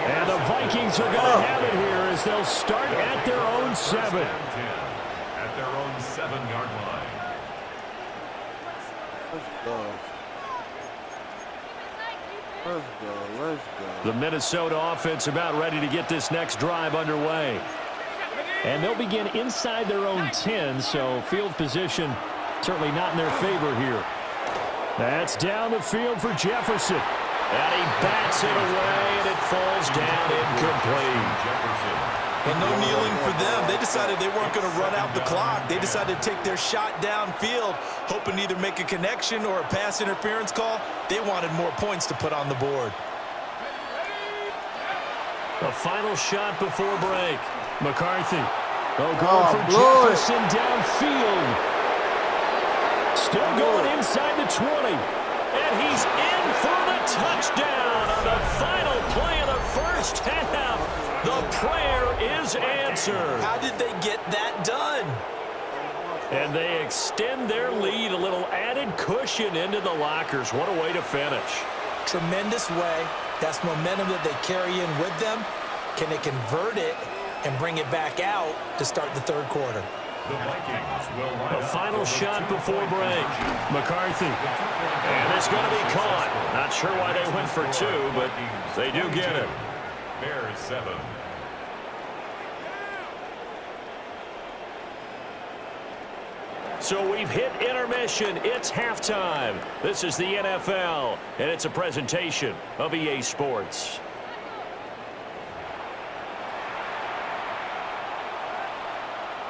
And the Vikings are going to have it here as they'll start at their own 7. At their own 7-yard line. Let's go. Let's go. Let's go. The Minnesota offense about ready to get this next drive underway. And they'll begin inside their own 10, so field position certainly not in their favor here. That's down the field for Jefferson. And he bats it away, and it falls down incomplete. Jefferson. And no kneeling for them. They decided they weren't going to run out the clock. They decided to take their shot downfield, hoping to either make a connection or a pass interference call. They wanted more points to put on the board. The final shot before break. McCarthy. Going for Jefferson downfield. Still going inside the 20. And he's in for the touchdown on the final play of the first half. The prayer is answered. How did they get that done? And they extend their lead, a little added cushion into the lockers. What a way to finish. Tremendous way. That's momentum that they carry in with them. Can they convert it and bring it back out to start the 3rd quarter? The Vikings will line The up final for shot before break. McCarthy. And it's going to be caught. Not sure why they went for 2, but they do get it. Bears 7. So we've hit intermission. It's halftime. This is the NFL, and it's a presentation of EA Sports.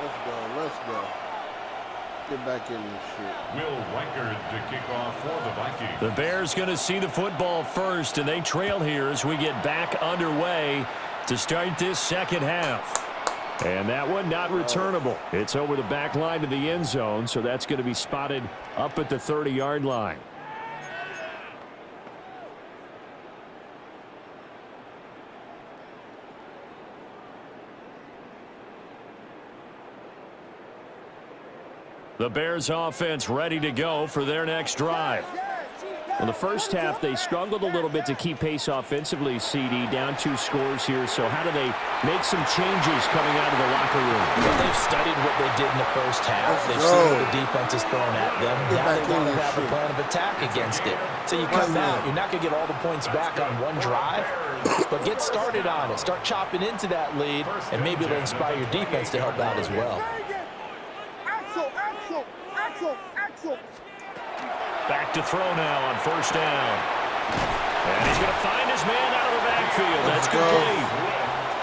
Let's go. Let's go. Get back in this shit. Will Reichard to kick off for the Vikings. The Bears going to see the football first, and they trail here as we get back underway to start this second half. And that one not returnable. It's over the back line to the end zone, so that's going to be spotted up at the 30-yard line. The Bears offense ready to go for their next drive. Well, the first half, they struggled a little bit to keep pace offensively, CD, down 2 scores here. So how do they make some changes coming out of the locker room? Well, they've studied what they did in the first half. They've seen what the defense is throwing at them. Now they want to have a plan of attack against it. So you come out, you're not going to get all the points back on one drive, but get started on it. Start chopping into that lead, and maybe it'll inspire your defense to help out as well. Axel. Back to throw now on first down. And he's going to find his man out of the backfield. That's complete.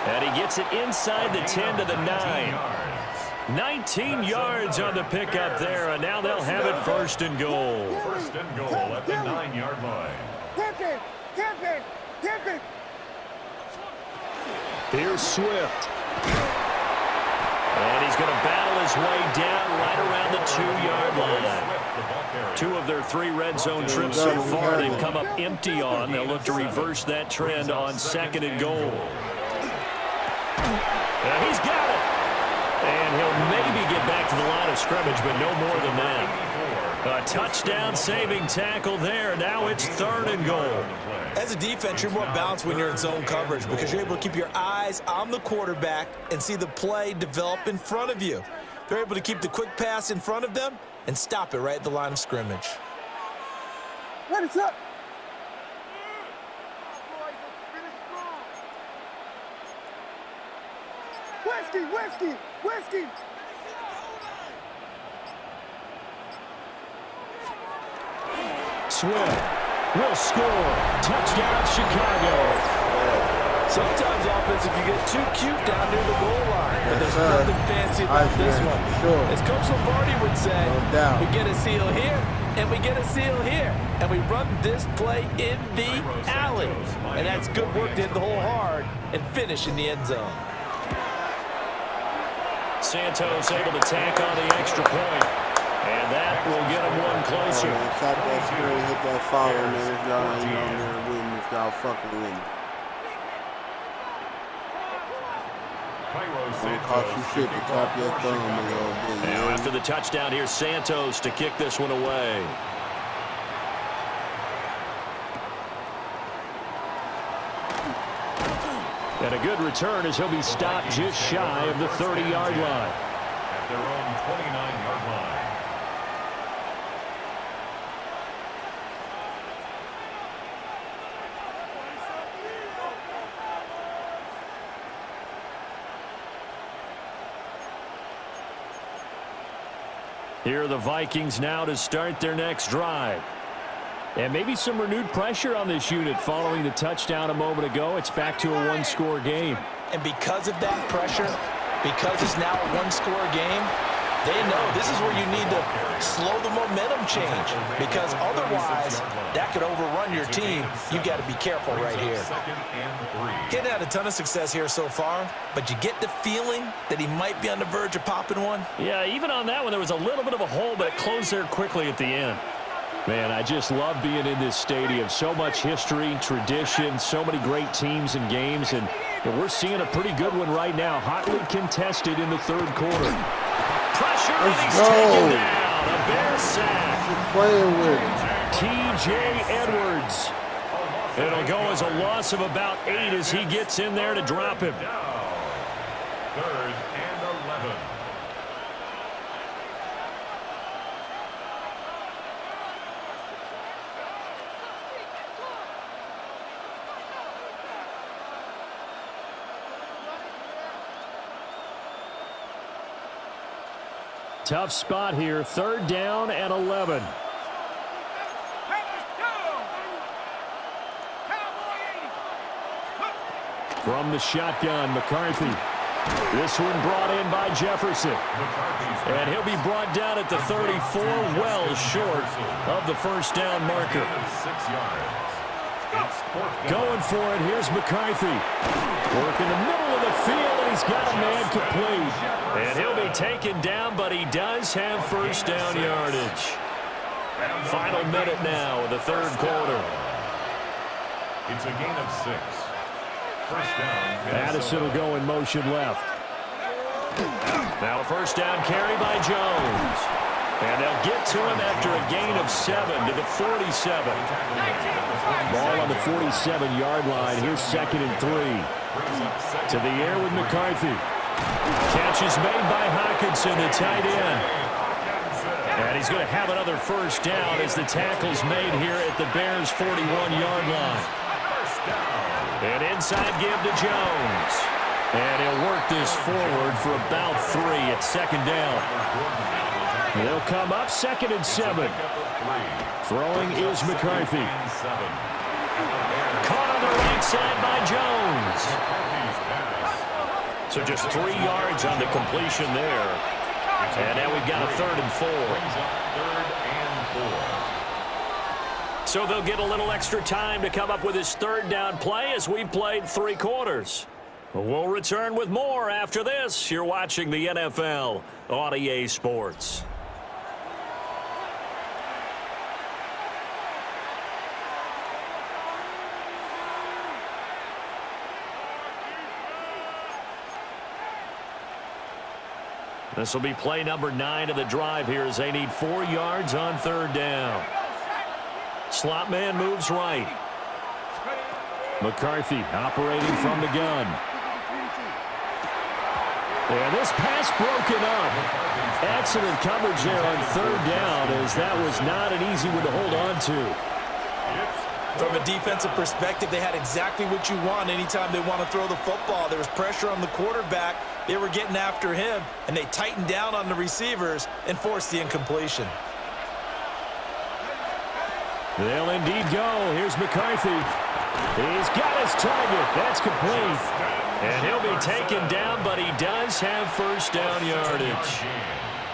And he gets it inside the 10 to the 9. 19 yards on the pickup there, and now they'll have it 1st and goal. 1st and goal at the 9-yard line. Pimpin'. Here's Swift. And he's going to battle his way down right around the 2-yard line. 2 of their 3 red zone trips so far they've come up empty on. They'll look to reverse that trend on 2nd and goal. And he's got it. And he'll maybe get back to the line of scrimmage, but no more than that. A touchdown-saving tackle there. Now it's 3rd and goal. As a defense, you're more balanced when you're in zone coverage because you're able to keep your eyes on the quarterback and see the play develop in front of you. They're able to keep the quick pass in front of them and stop it right at the line of scrimmage. Let it up. Whiskey. Swift will score. Touchdown, Chicago. Sometimes offense can get too cute down near the goal line, but there's nothing fancy about this one. Sure. As Coach Lombardi would say, No doubt. we get a seal here, and we get a seal here, and we run this play in the alley. And that's good work to hit the hole hard and finish in the end zone. Santos able to tack on the extra point, and that will get him one closer. Tap that screen, hit that follow, man. If y'all ain't on there with me, if y'all fucking with me. Don't cost you shit to tap your thumb a little bit. Now after the touchdown, here's Santos to kick this one away. And a good return as he'll be stopped just shy of the 30-yard line. At their own 29-yard line. Here are the Vikings now to start their next drive. And maybe some renewed pressure on this unit following the touchdown a moment ago. It's back to a one-score game. And because of that pressure, because it's now a one-score game, they know this is where you need to slow the momentum change, because otherwise that could overrun your team. You've got to be careful right here. Getting had a ton of success here so far, but you get the feeling that he might be on the verge of popping one. Yeah, even on that one, there was a little bit of a hole, but it closed there quickly at the end. Man, I just love being in this stadium. So much history, tradition, so many great teams and games, and we're seeing a pretty good one right now. Hotly contested in the third quarter. Pressure, and he's taken down. A Bear sack. You're playing with T.J. Edwards. It'll go as a loss of about 8 as he gets in there to drop him. Third and 11. Tough spot here. Third down and 11. From the shotgun, McCarthy. This one brought in by Jefferson. And he'll be brought down at the 34, well short of the first down marker. 6 yards. Going for it, here's McCarthy. Work in the middle of the field, and he's got a man complete. And he'll be taken down, but he does have first down yardage. Final minute now of the third quarter. It's a gain of 6. First down. Addison will go in motion left. Now a first down carry by Jones. And they'll get to him after a gain of 7 to the 47. Ball on the 47-yard line. Here's 2nd and 3. To the air with McCarthy. Catch is made by Hockenson, the tight end. And he's going to have another first down as the tackle's made here at the Bears' 41-yard line. And inside give to Jones. And he'll work this forward for about 3 at 2nd down. They'll come up 2nd and 7. Throwing is McCarthy. Caught on the right side by Jones. So just 3 yards on the completion there. And now we've got a 3rd and 4. So they'll get a little extra time to come up with his 3rd down play as we've played 3 quarters. We'll return with more after this. You're watching the NFL on EA Sports. This will be play number 9 of the drive here as they need 4 yards on 3rd down. Slot man moves right. McCarthy operating from the gun. And this pass broken up. Excellent coverage there on 3rd down, as that was not an easy one to hold on to. From a defensive perspective, they had exactly what you want anytime they want to throw the football. There was pressure on the quarterback. They were getting after him, and they tightened down on the receivers and forced the incompletion. They'll indeed go. Here's McCarthy. He's got his target. That's complete. And he'll be taken down, but he does have first down yardage.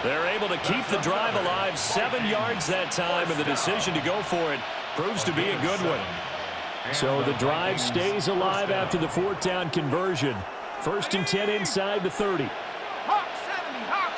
They're able to keep the drive alive, 7 yards that time, and the decision to go for it proves to be a good one. So the drive stays alive after the 4th down conversion. 1st and 10 inside the 30. Hawk 70, Hawk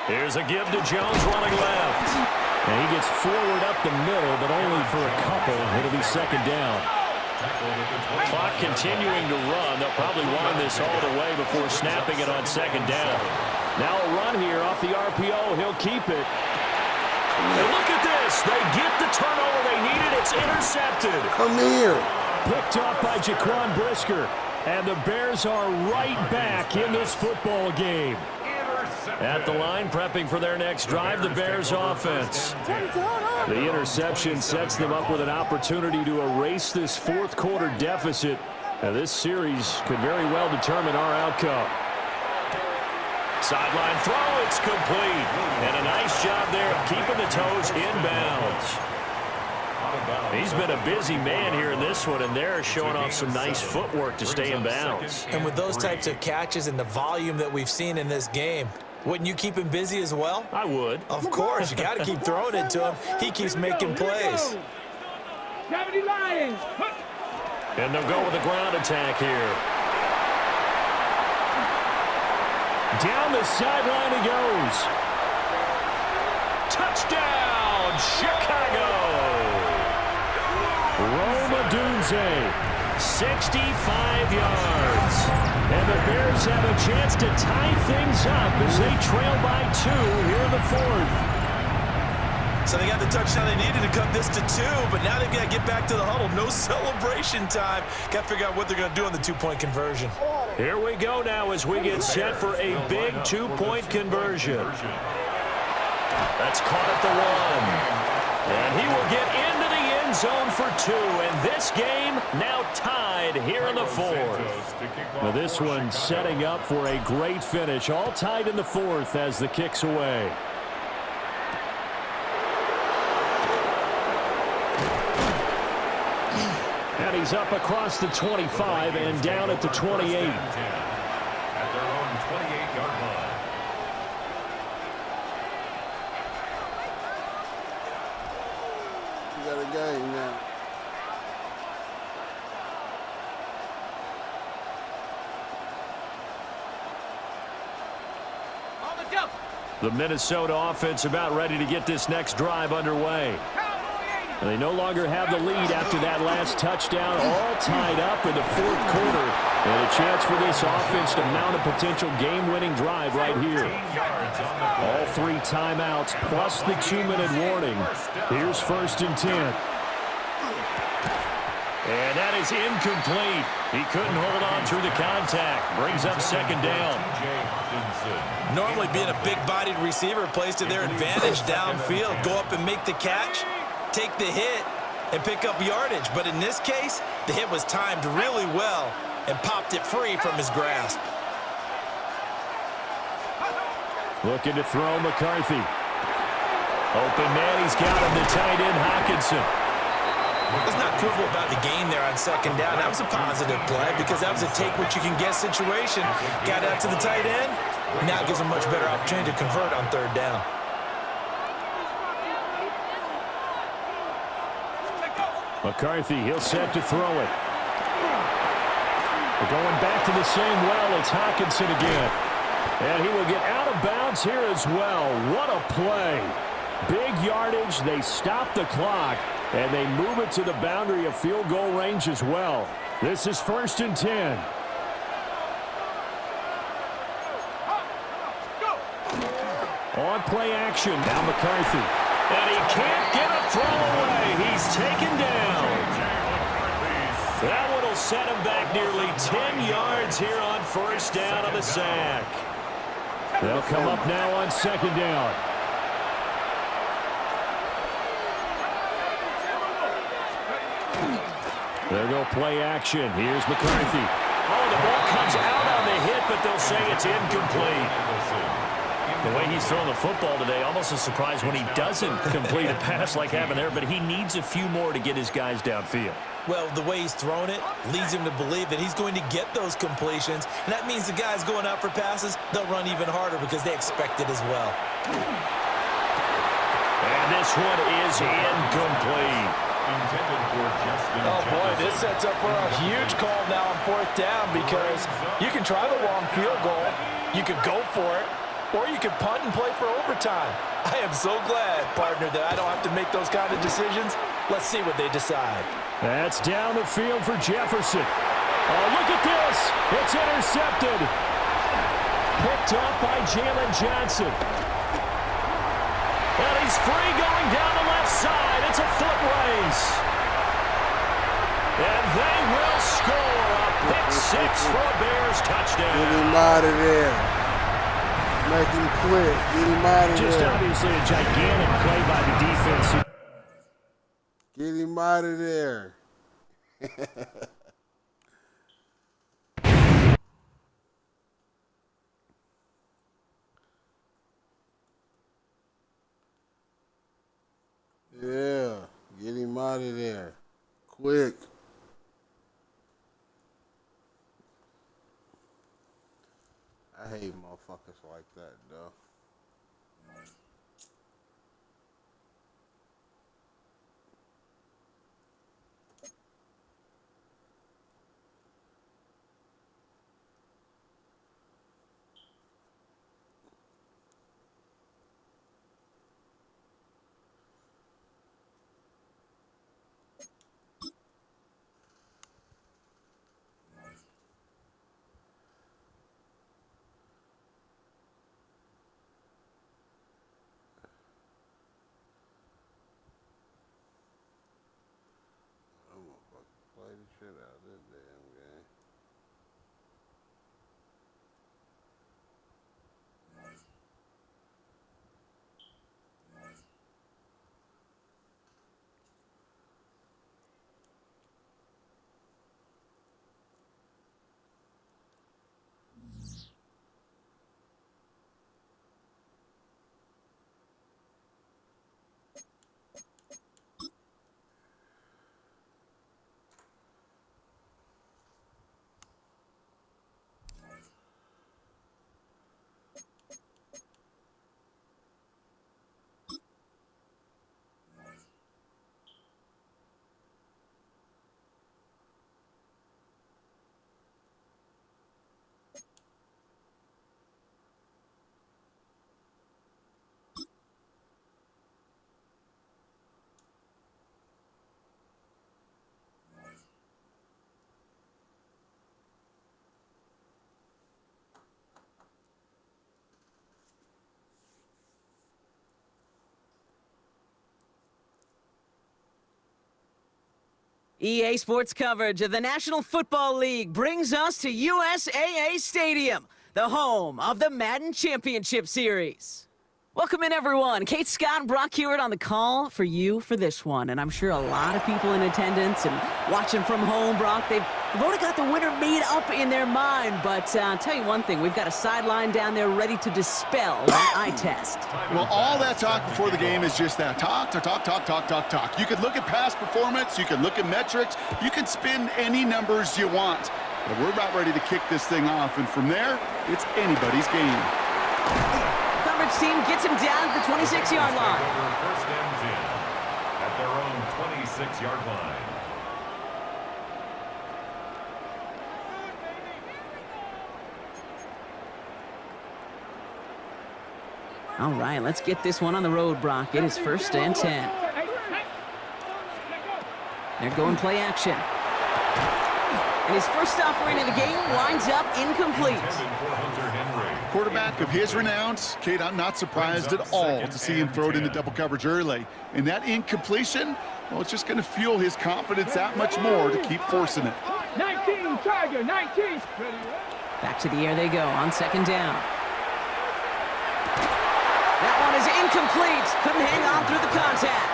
70. Here's a give to Jones running left. And he gets forward up the middle, but only for a couple. It'll be 2nd down. Clock continuing to run. They'll probably wind this all the way before snapping it on 2nd down. Now a run here off the RPO. He'll keep it. And look at this. They get the turnover they needed. It's intercepted. Come here. Picked off by Jaquan Brisker. And the Bears are right back in this football game. At the line, prepping for their next drive, the Bears offense. The interception sets them up with an opportunity to erase this 4th quarter deficit. Now, this series could very well determine our outcome. Sideline throw, it's complete. And a nice job there of keeping the toes inbounds. He's been a busy man here in this one, and they're showing off some nice footwork to stay in bounds. And with those types of catches and the volume that we've seen in this game, wouldn't you keep him busy as well? I would. Of course. You got to keep throwing it to him. He keeps making plays. 70 Lions. And they'll go with a ground attack here. Down the sideline he goes. Touchdown, Chicago! Rome Odunze, 65 yards. And the Bears have a chance to tie things up as they trail by 2 here in the 4th. So they got the touchdown they needed to cut this to 2, but now they've got to get back to the huddle. No celebration time. Got to figure out what they're going to do on the 2-point conversion. Here we go now as we get set for a big 2-point conversion. That's caught at the 1. And he will get into the end zone for 2. And this game now tied here in the 4th. Now this one setting up for a great finish. All tied in the 4th as the kick's away. And he's up across the 25 and down at the 28. At their own 28-yard line. You got a game now. The Minnesota offense about ready to get this next drive underway. And they no longer have the lead after that last touchdown, all tied up in the 4th quarter. And a chance for this offense to mount a potential game-winning drive right here. All 3 timeouts plus the 2-minute warning. Here's 1st and 10. And that is incomplete. He couldn't hold on through the contact. Brings up 2nd down. Normally being a big-bodied receiver plays to their advantage downfield. Go up and make the catch, take the hit, and pick up yardage. But in this case, the hit was timed really well and popped it free from his grasp. Looking to throw McCarthy. Open man, he's got him, the tight end Hockenson. Let's not quibble about the gain there on 2nd down. That was a positive play because that was a take-what-you-can-get situation. Got out to the tight end. Now it gives him a much better opportunity to convert on 3rd down. McCarthy, he'll set to throw it. We're going back to the same well. It's Hockenson again. And he will get out of bounds here as well. What a play. Big yardage. They stop the clock. And they move it to the boundary of field goal range as well. This is 1st and 10. On play action. Now McCarthy. And he can't get a throw away. He's taken down. That one will set him back nearly 10 yards here on first down on the sack. They'll come up now on second down. There go play action. Here's McCarthy. Oh, the ball comes out on the hit, but they'll say it's incomplete. The way he's throwing the football today, almost a surprise when he doesn't complete a pass like happened there, but he needs a few more to get his guys downfield. Well, the way he's thrown it leads him to believe that he's going to get those completions, and that means the guys going out for passes, they'll run even harder because they expect it as well. And this one is incomplete. Oh, boy, this sets up for a huge call now on fourth down because you can try the long field goal, you could go for it, or you could punt and play for overtime. I am so glad, partner, that I don't have to make those kind of decisions. Let's see what they decide. That's down the field for Jefferson. Oh, look at this. It's intercepted. Picked up by Jalen Johnson. And he's free going down the left side. It's a foot race. And they will score a pick six for a Bears touchdown. Get him out of there. Make him quit. Get him out of there. Just obviously a gigantic play by the defense. Get him out of there. Yeah, get him out of there. Quick. I hate motherfuckers like that, though. Play the shit out of this damn game. EA Sports coverage of the National Football League brings us to USAA Stadium, the home of the Madden Championship Series. Welcome in, everyone. Kate Scott and Brock Hewitt on the call for you for this one. And I'm sure a lot of people in attendance and watching from home, Brock, they've already got the winner made up in their mind. But I'll tell you one thing, we've got a sideline down there ready to dispel that eye test. Well, all that talk before the game is just that. Talk. You could look at past performance. You can look at metrics. You can spin any numbers you want. But we're about ready to kick this thing off. And from there, it's anybody's game. Coverage team gets him down at the 26-yard line. First and 10 at their own 26-yard line. All right, let's get this one on the road, Brock. It is first and 10. They're going play action. And his first offering of the game winds up incomplete. Quarterback of his renowns, Kate, I'm not surprised at all to see him throw it into double coverage early. And that incompletion, well, it's just going to fuel his confidence that much more to keep forcing it. 19, Tiger, 19. Back to the air they go on second down. That one is incomplete. Couldn't hang on through the contact.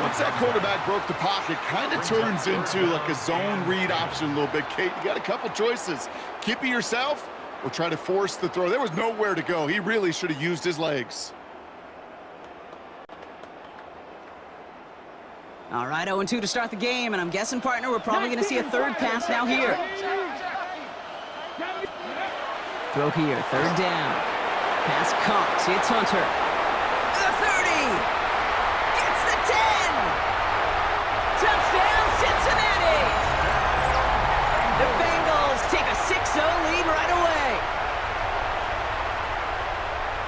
Once that quarterback broke the pocket, kind of turns into like a zone read option a little bit. Kate, you got a couple choices. Keep it yourself or try to force the throw. There was nowhere to go. He really should have used his legs. All right, 0-2 to start the game, and I'm guessing, partner, we're probably going to see a third pass now here. Throw here, third down. Pass caught. It's Hunter. The 30. Gets the 10. Touchdown, Cincinnati. The Bengals take a 6-0 lead right away.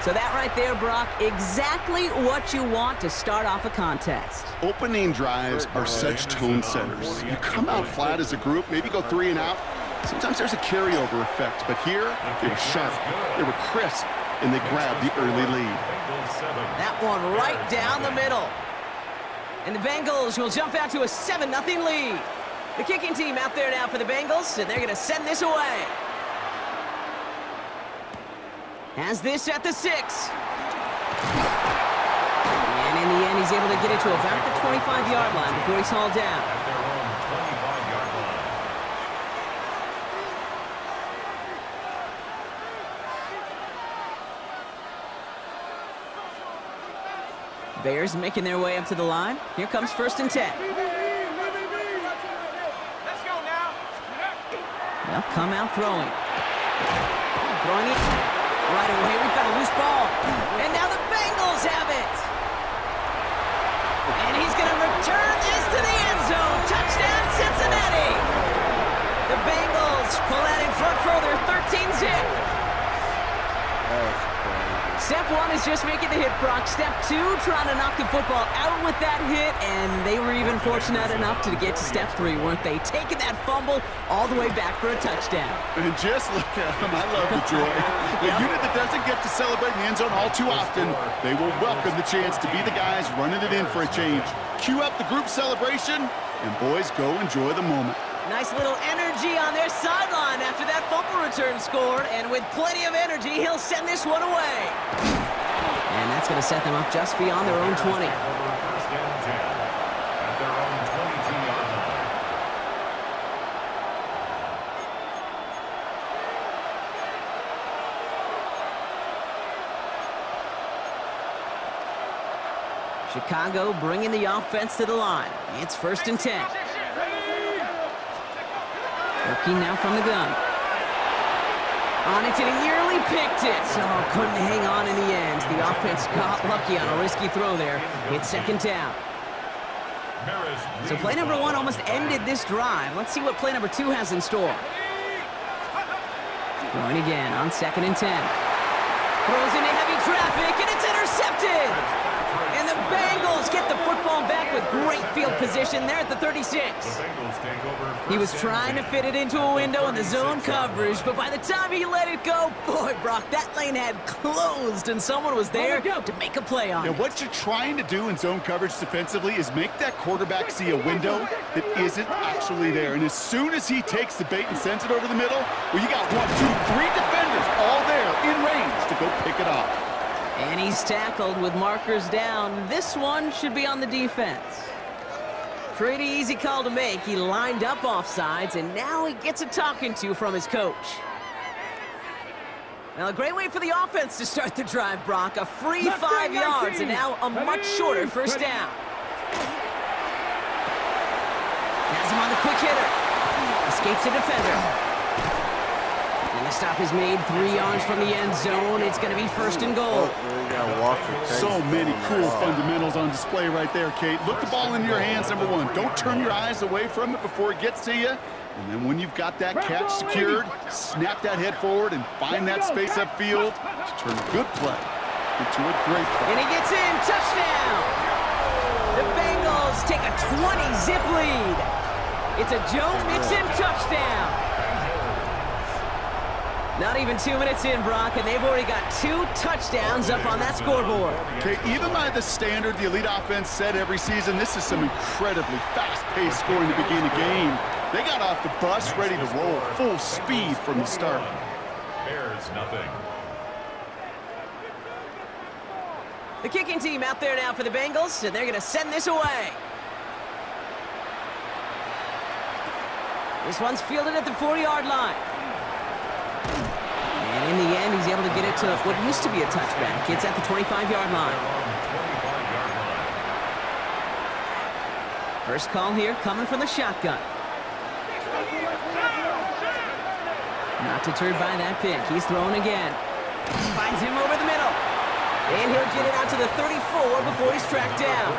So that right there, Brock, exactly what you want to start off a contest. Opening drives are such tone setters. You come out flat as a group, maybe go 3 and out. Sometimes there's a carryover effect, but here, they were sharp, they were crisp, and they grabbed the early lead. That one right down the middle. And the Bengals will jump out to a 7-0 lead. The kicking team out there now for the Bengals, and they're going to send this away. Has this at the 6. And in the end, he's able to get it to about the 25-yard line before he's hauled down. Bears making their way up to the line. Here comes 1st and 10. They'll come out throwing. Throwing it right away. We've got a loose ball. And now the Bengals have it. And he's going to return this to the end zone. Touchdown, Cincinnati. The Bengals pull out in front further, 13-zip. Step 1 is just making the hit, Brock. Step 2, trying to knock the football out with that hit, and they were even fortunate enough to get to step 3, weren't they? Taking that fumble all the way back for a touchdown. And just look at them. I love the joy. The unit that doesn't get to celebrate in the end zone all too often, they will welcome the chance to be the guys running it in for a change. Cue up the group celebration, and boys, go enjoy the moment. Nice little energy on their sideline after that fumble return scored, and with plenty of energy, he'll send this one away. And that's going to set them up just beyond their own 20. First and 10 at their own 22-yard line. Chicago bringing the offense to the line. It's 1st and 10. Working now from the gun. On it, and he nearly picked it. Oh, couldn't hang on in the end. The offense got lucky on a risky throw there. It's 2nd down. So play number 1 almost ended this drive. Let's see what play number 2 has in store. Throwing again on 2nd and 10. Throws into heavy traffic, and it's intercepted. And the Bengals get the football back with great field position there at the 36. He was trying to fit it into a window in the zone coverage, but by the time he let it go, boy, Brock, that lane had closed, and someone was there to make a play on it. What you're trying to do in zone coverage defensively is make that quarterback see a window that isn't actually there. And as soon as he takes the bait and sends it over the middle, well, you got 1, 2, 3 defenders all there in range to go pick it off. And he's tackled with markers down. This one should be on the defense. Pretty easy call to make. He lined up offsides, and now he gets a talking to from his coach. Well, a great way for the offense to start the drive, Brock. A free 5 yards, and now a much shorter 1st down. Has him on the quick hitter. Escapes a defender. And the stop is made 3 yards from the end zone. It's going to be 1st and goal. So many cool fundamentals on display right there, Kate. Look the ball into your hands, number 1. Don't turn your eyes away from it before it gets to you. And then when you've got that catch secured, snap that head forward and find that space upfield to turn a good play into a great play. And he gets in. Touchdown! The Bengals take a 20-zip lead. It's a Joe Mixon touchdown. Not even 2 minutes in, Brock, and they've already got 2 touchdowns up on that scoreboard. Okay, even by the standard the elite offense set every season, this is some incredibly fast-paced scoring to begin a game. They got off the bus ready to roll full speed from the start. Bears nothing. The kicking team out there now for the Bengals, and they're going to send this away. This one's fielded at the 4-yard line. And in the end, he's able to get it to what used to be a touchback. It's at the 25-yard line. First call here coming from the shotgun. Not deterred by that pick. He's throwing again. Finds him over the middle. And he'll get it out to the 34 before he's tracked down.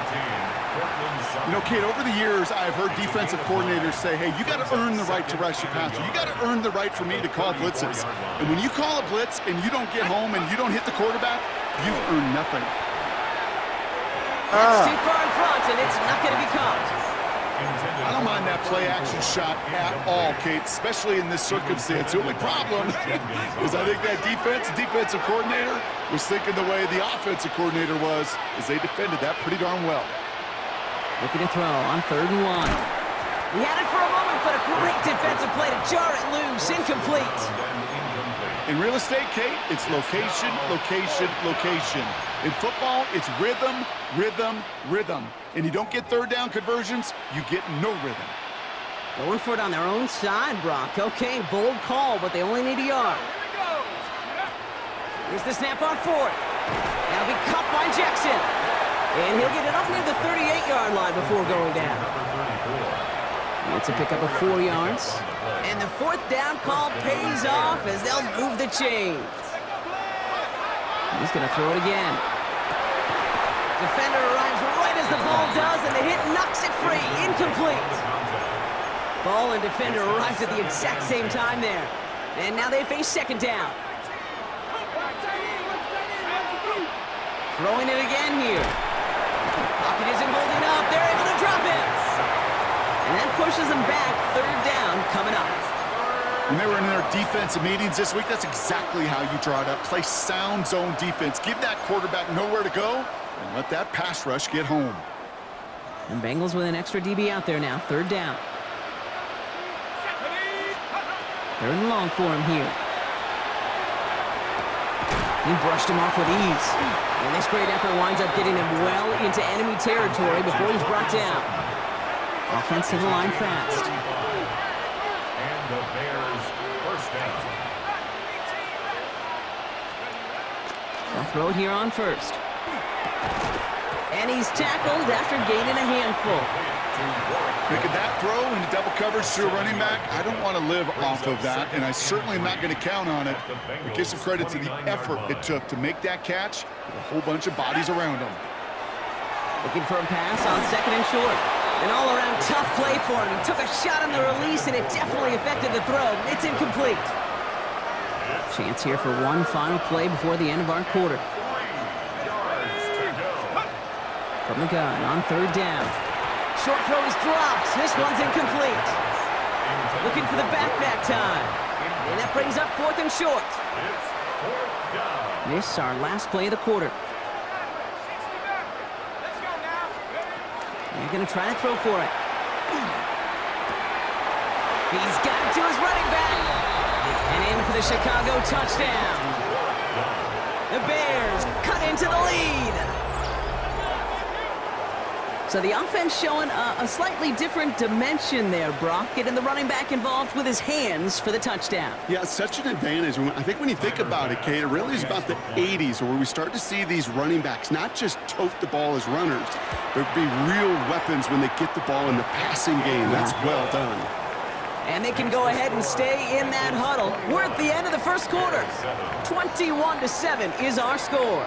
You know, Kate, over the years, I've heard defensive coordinators say, hey, you got to earn the right to rush your passer. You got to earn the right for me to call blitzes. And when you call a blitz and you don't get home and you don't hit the quarterback, you've earned nothing. That's too far in front, and it's not going to be caught. I don't mind that play-action shot at all, Kate, especially in this circumstance. The only problem is I think that defensive coordinator was thinking the way the offensive coordinator was, as they defended that pretty darn well. Looking to throw on 3rd and 1. He had it for a moment, but a great defensive play to jar it loose. Incomplete. In real estate, Kate, it's location, location, location. In football, it's rhythm, rhythm, rhythm. And you don't get 3rd down conversions, you get no rhythm. Going for it on their own side, Brock. Okay, bold call, but they only need a yard. Here's the snap on 4th. That'll be caught by Jackson. And he'll get it up near the 38-yard line before going down. It's a pickup of 4 yards. And the 4th down call pays off as they'll move the chains. He's going to throw it again. Defender arrives right as the ball does, and the hit knocks it free. Incomplete. Ball and defender arrives at the exact same time there. And now they face 2nd down. Throwing it again here. Pocket isn't holding up. They're able to drop it. And that pushes them back. 3rd down coming up. When they were in their defensive meetings this week, that's exactly how you draw it up. Play sound zone defense. Give that quarterback nowhere to go, and let that pass rush get home. And Bengals with an extra DB out there now. 3rd down. 3rd and long for him here. He brushed him off with ease. And this great effort winds up getting him well into enemy territory before he's brought down. Offense to the line fast. And the Bears 1st down. They'll throw it here on 1st. And he's tackled after gaining a handful. Making that throw into double coverage to a running back, I don't want to live off of that, and I certainly am not going to count on it. But give some credit to the effort it took to make that catch with a whole bunch of bodies around him. Looking for a pass on 2nd and short. An all-around tough play for him. He took a shot on the release, and it definitely affected the throw. It's incomplete. Chance here for one final play before the end of our quarter. From the gun on 3rd down. Short throw is dropped. This one's incomplete. Looking for the back time. And that brings up 4th and short. This our last play of the quarter. They're going to try to throw for it. He's got it to his running back. And in for the Chicago touchdown. The Bears cut into the lead. So the offense showing a slightly different dimension there, Brock, getting the running back involved with his hands for the touchdown. Yeah, such an advantage. I think when you think about it, Kate, it really is about the 80s where we start to see these running backs not just tote the ball as runners, but be real weapons when they get the ball in the passing game. That's well done. And they can go ahead and stay in that huddle. We're at the end of the 1st quarter. 21-7 is our score.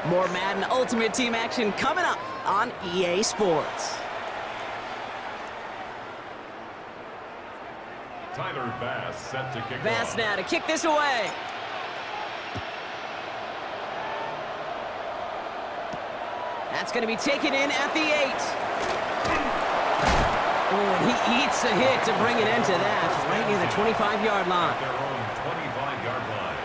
More Madden Ultimate Team action coming up on EA Sports. Tyler Bass set to kick Bass off. now to kick this away. That's going to be taken in at the 8. Oh, and he eats a hit to bring an end to that right near the 25-yard line. Their own 25-yard line.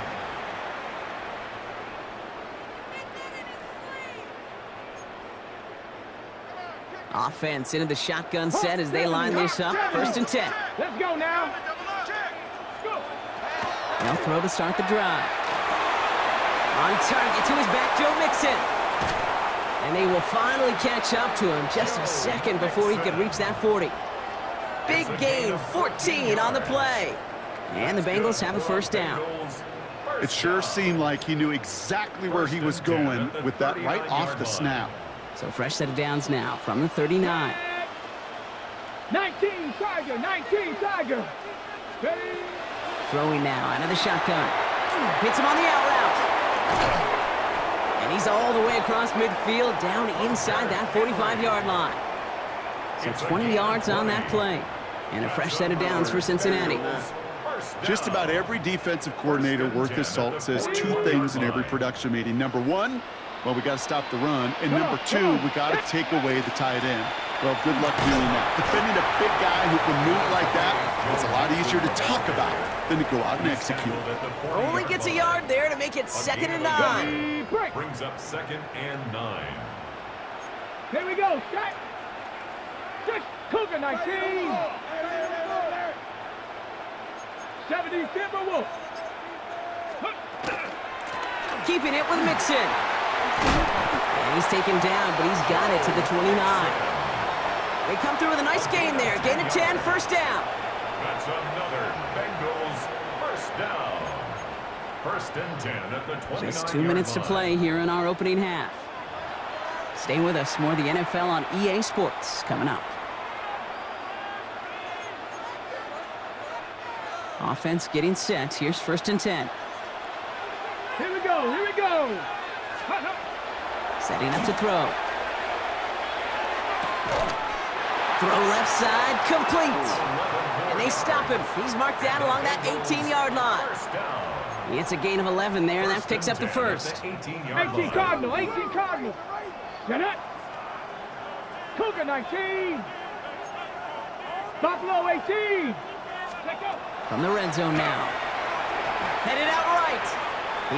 Offense into the shotgun set as they line this up. 1st and 10. Let's go now. They'll throw to start the drive. On target to his back, Joe Mixon. And they will finally catch up to him just a second before he could reach that 40. Big gain, 14 on the play. And the Bengals have a 1st down. It sure seemed like he knew exactly where he was going with that right off the snap. So fresh set of downs now from the 39. 19 Tiger, 19 Tiger. Ready? Throwing now out of the shotgun. Hits him on the out route. And he's all the way across midfield, down inside that 45-yard line. So 20 yards on that play. And a fresh set of downs for Cincinnati. Just about every defensive coordinator worth his salt says 2 things in every production meeting. Number 1, well, we got to stop the run. And number 2, we got to take away the tight end. Well, good luck doing that. Defending a big guy who can move like that, it's a lot easier to talk about than to go out and execute. Only gets a yard there to make it 2nd and 9. Brings up 2nd and 9. Here we go. Shot. Just Cougar 19. 70 Timberwolves. Keeping it with Mixon. And he's taken down, but he's got it to the 29. They come through with a nice gain there. Gain of 10, 1st down. That's another Bengals 1st down. 1st and 10 at the 29-yard line. Just 2 minutes to play here in our opening half. Stay with us. More of the NFL on EA Sports coming up. Offense getting set. Here's 1st and 10. Here we go. Here we go. Setting up to throw. Throw left side, complete. And they stop him. He's marked down along that 18-yard line. It's a gain of 11 there, and that picks up the 1st. 18 Cardinal, 18 Cardinal. Get it. Cougar 19. Buffalo 18. From the red zone now. Headed out right.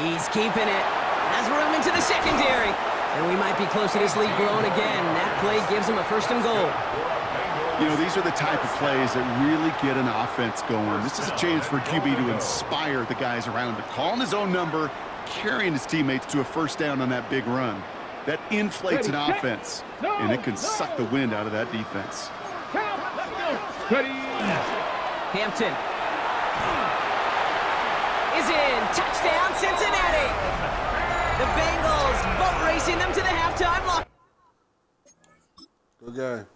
He's keeping it. Has room into the secondary. And we might be close to this lead growing again. That play gives him a 1st and goal. You know, these are the type of plays that really get an offense going. This is a chance for QB to inspire the guys around him. Calling his own number, carrying his teammates to a 1st down on that big run. That inflates an offense, and it can suck the wind out of that defense. Ready. Hampton is in. Touchdown, Cincinnati. The Bengals boat racing them to the halftime lock. Good game.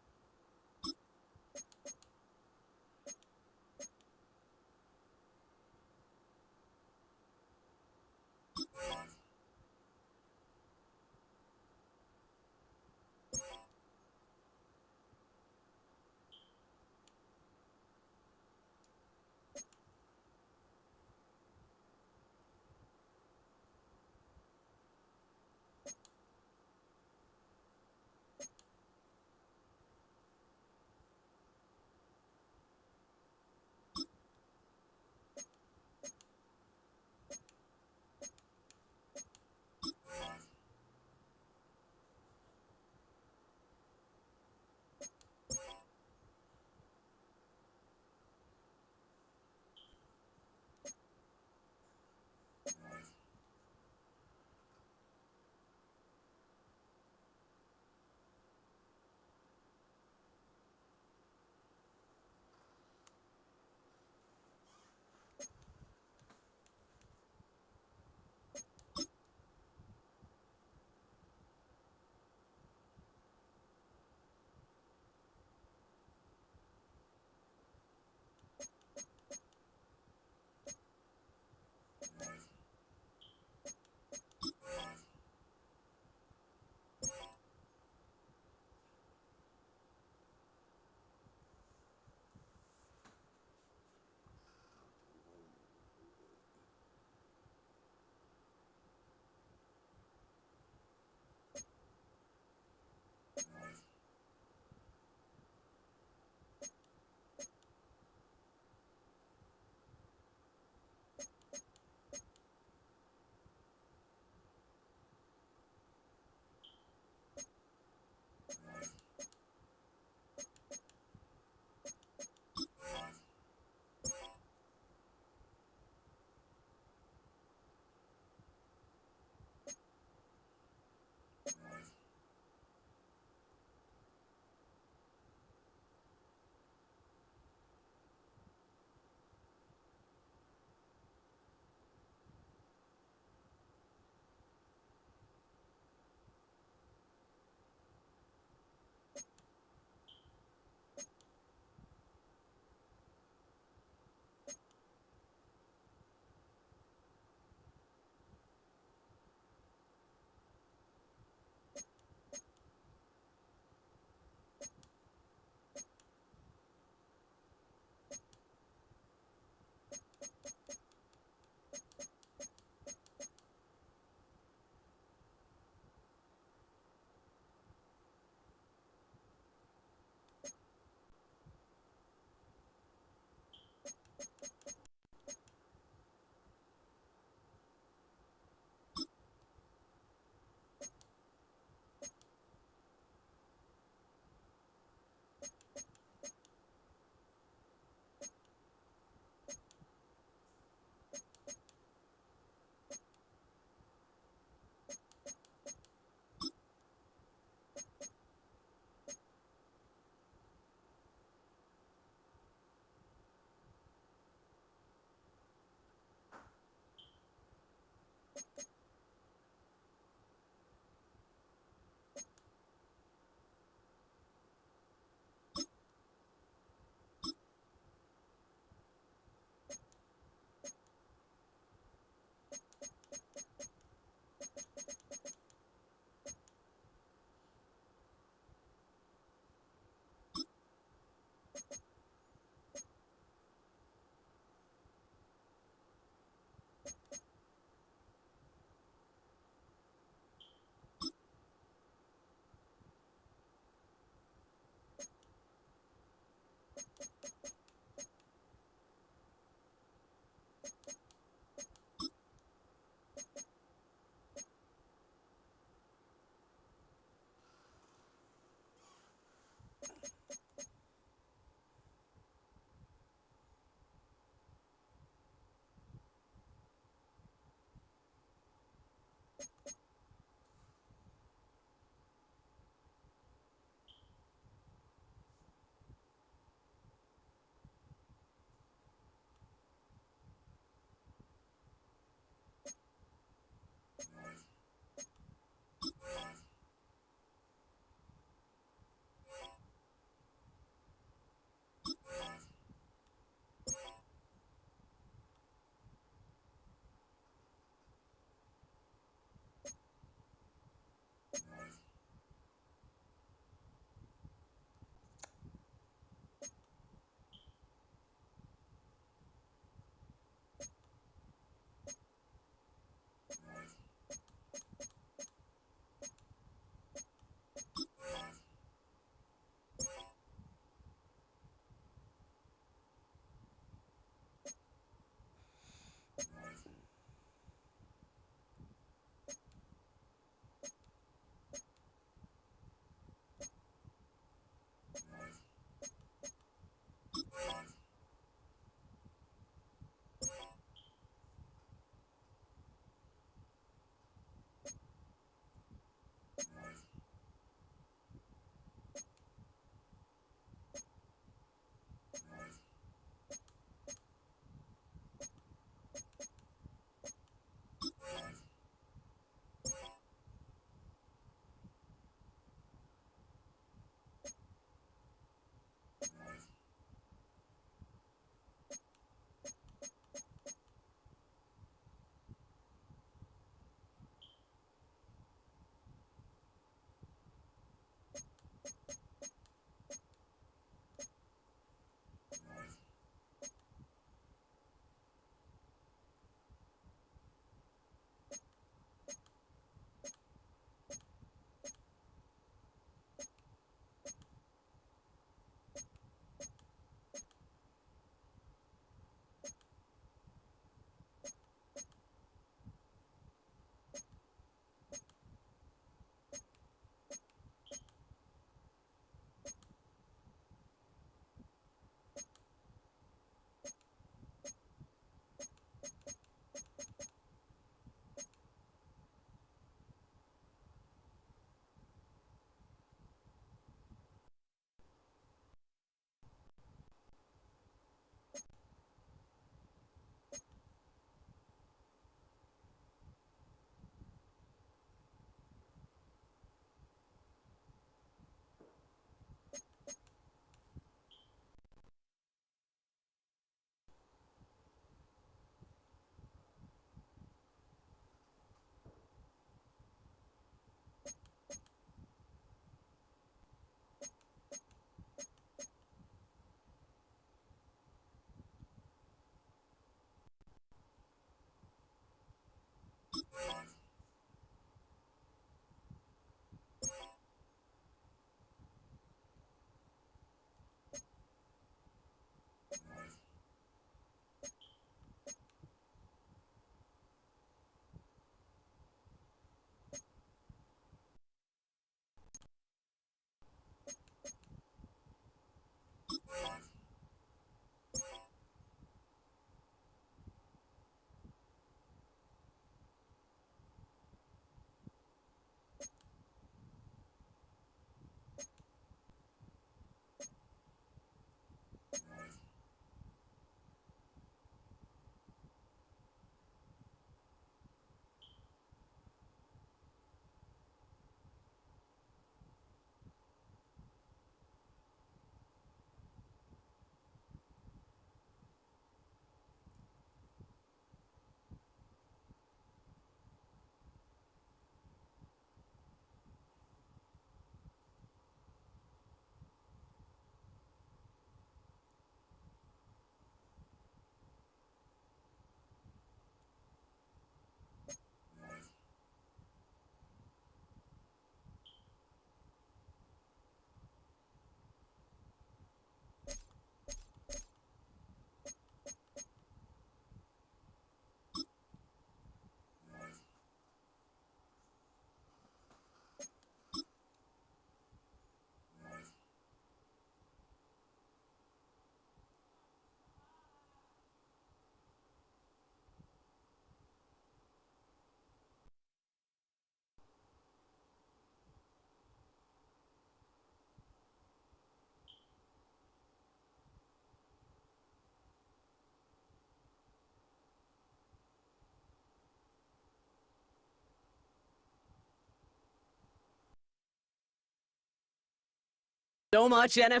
So much NFL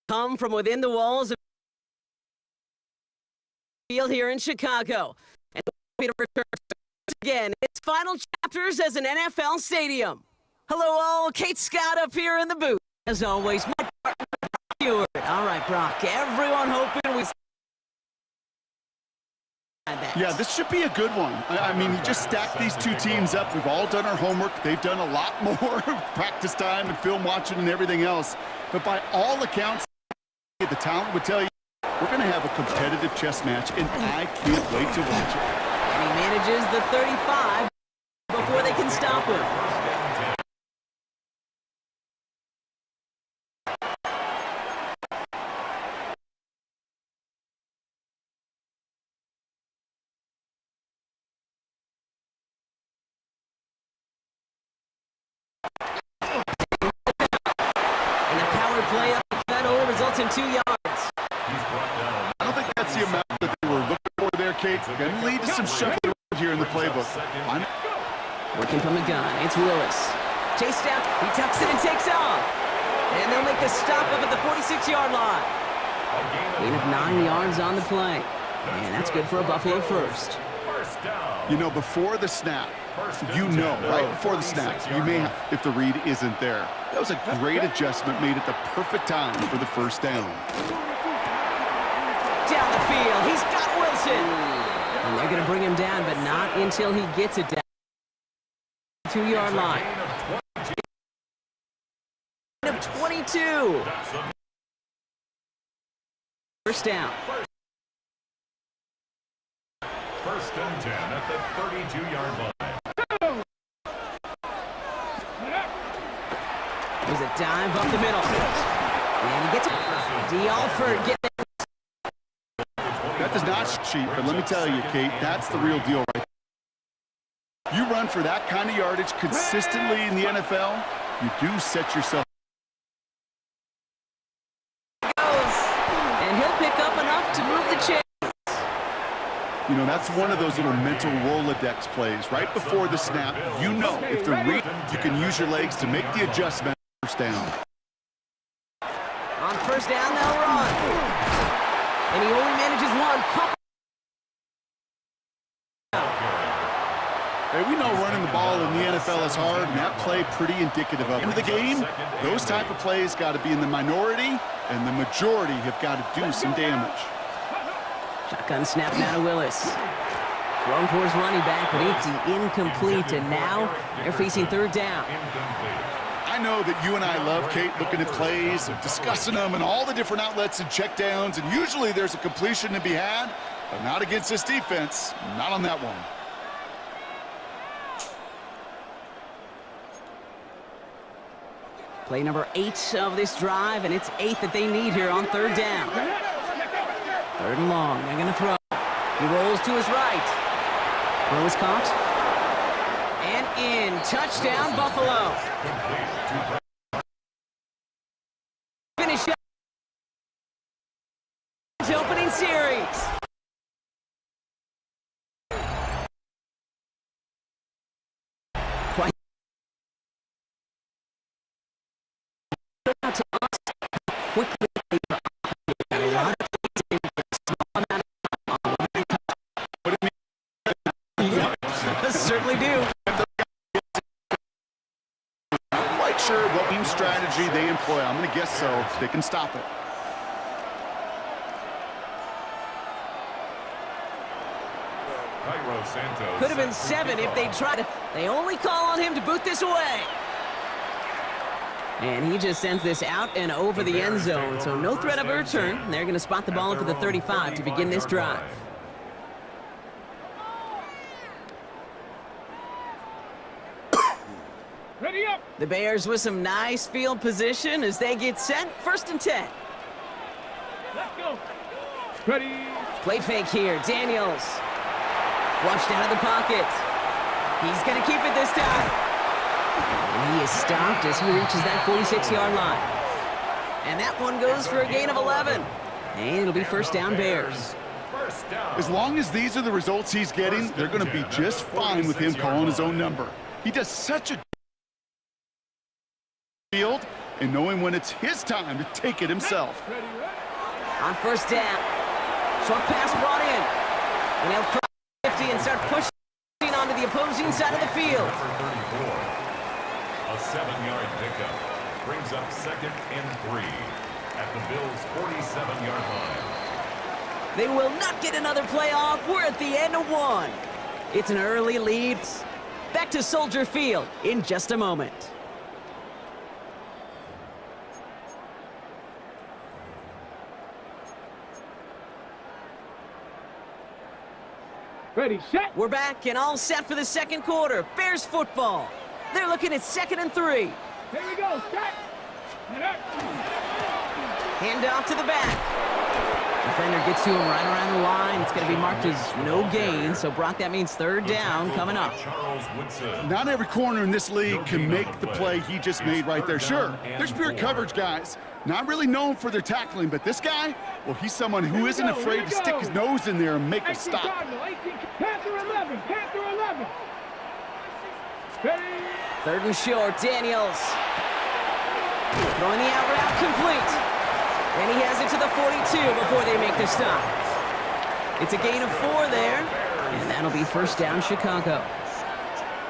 come from within the walls of the field here in Chicago. And we're going to return again its final chapters as an NFL stadium. Hello all, Kate Scott up here in the booth. As always, my partner, Brock Stewart. All right, Brock, everyone hoping we... Yeah, this should be a good one. I mean, you just stack these two teams up. We've all done our homework. They've done a lot more practice time and film watching and everything else. But by all accounts, the talent would tell you we're going to have a competitive chess match, and I can't wait to watch it. And he manages the 35 before they can stop him. And a power play up the cut only results in 2 yards. I don't think that's the amount that they were looking for there, Kate. Going to lead to some shuffling here in the playbook. Working from the gun, it's Willis. Chased out, he tucks it and takes off. And they'll make the stop up at the 46-yard line. Gain of 9 yards on the play. And that's good for a Buffalo first. You know, before the snap, right before the snap, you may have, if the read isn't there. That was a great adjustment made at the perfect time for the first down. Down the field, he's got Wilson. And they're going to bring him down, but not until he gets it down. 2-yard line. Of 22. First down. First and 10 at the 32-yard line. There's a dive up the middle. And he gets it. D. Alford getting it. That does not cheat, but let me tell you, Kate, that's the real deal right there. You run for that kind of yardage consistently in the NFL, you do set yourself. And he'll pick up enough to move the chain. You know, that's one of those little mental Rolodex plays. Right before the snap, you know if the read, you can use your legs to make the adjustment. First down. On first down, they'll run. And he only manages one. Hey, we know running the ball in the NFL is hard, and that play pretty indicative of it. Into the game, those type of plays got to be in the minority, and the majority have got to do some damage. Shotgun snap now to Willis. Thrown for his running back, but it's incomplete, and now they're facing third down. I know that you and I love, Kate, looking at plays and discussing them and all the different outlets and checkdowns, and usually there's a completion to be had, but not against this defense, not on that one. Play number 8 of this drive, and it's 8 that they need here on third down. Third and long, they're going to throw. He rolls to his right. Throw is caught. And in. Touchdown, Buffalo. Finish up his opening series. Quite out to us quickly. A lot of certainly do. I'm quite sure what team strategy they employ. I'm going to guess so. They can stop it. Could have been 7 if they tried. They only call on him to boot this away. And he just sends this out and over the end zone. So no threat of a return. They're going to spot the ball up at the 35 to begin this drive. Ready up. The Bears with some nice field position as they get set. First and 10. Let's go. Ready. Play fake here. Daniels. Flushed out of the pocket. He's going to keep it this time. And he is stopped as he reaches that 46-yard line. And that one goes for a gain of 11. And it'll be first down Bears. As long as these are the results he's getting, they're going to be just fine with him calling his own number. He does such a field and knowing when it's his time to take it himself. On first down, short pass brought in. And he'll cross 50 and start pushing onto the opposing side of the field. Number 34, a 7-yard pickup brings up 2nd and 3 at the Bills' 47-yard line. They will not get another play off. We're at the end of one. It's an early lead. Back to Soldier Field in just a moment. Ready, set. We're back and all set for the second quarter. Bears football. They're looking at 2nd and 3. Here we go, set. Hand off to the back. Defender gets to him right around the line. It's going to be marked as no gain. So, Brock, that means 3rd down coming up. Not every corner in this league can make the play he just made right there. Sure, there's pure coverage guys. Not really known for their tackling, but this guy, well, he's someone who isn't afraid to stick his nose in there and make a stop. Panther 11, Panther 11. Ready. 3rd and short, Daniels. Throwing the out route complete. And he has it to the 42 before they make the stop. It's a gain of 4 there, and that'll be 1st down Chicago.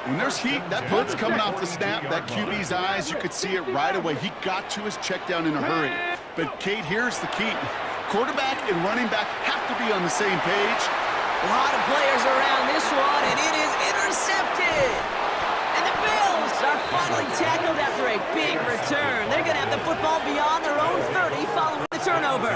When there's heat, that blitz coming off the snap, that QB's eyes, you could see it right away. He got to his check down in a hurry. But, Kate, here's the key. Quarterback and running back have to be on the same page. A lot of players around this one, and it is intercepted. And the Bills are finally tackled after a big return. They're going to have the football beyond their own 30 following the turnover.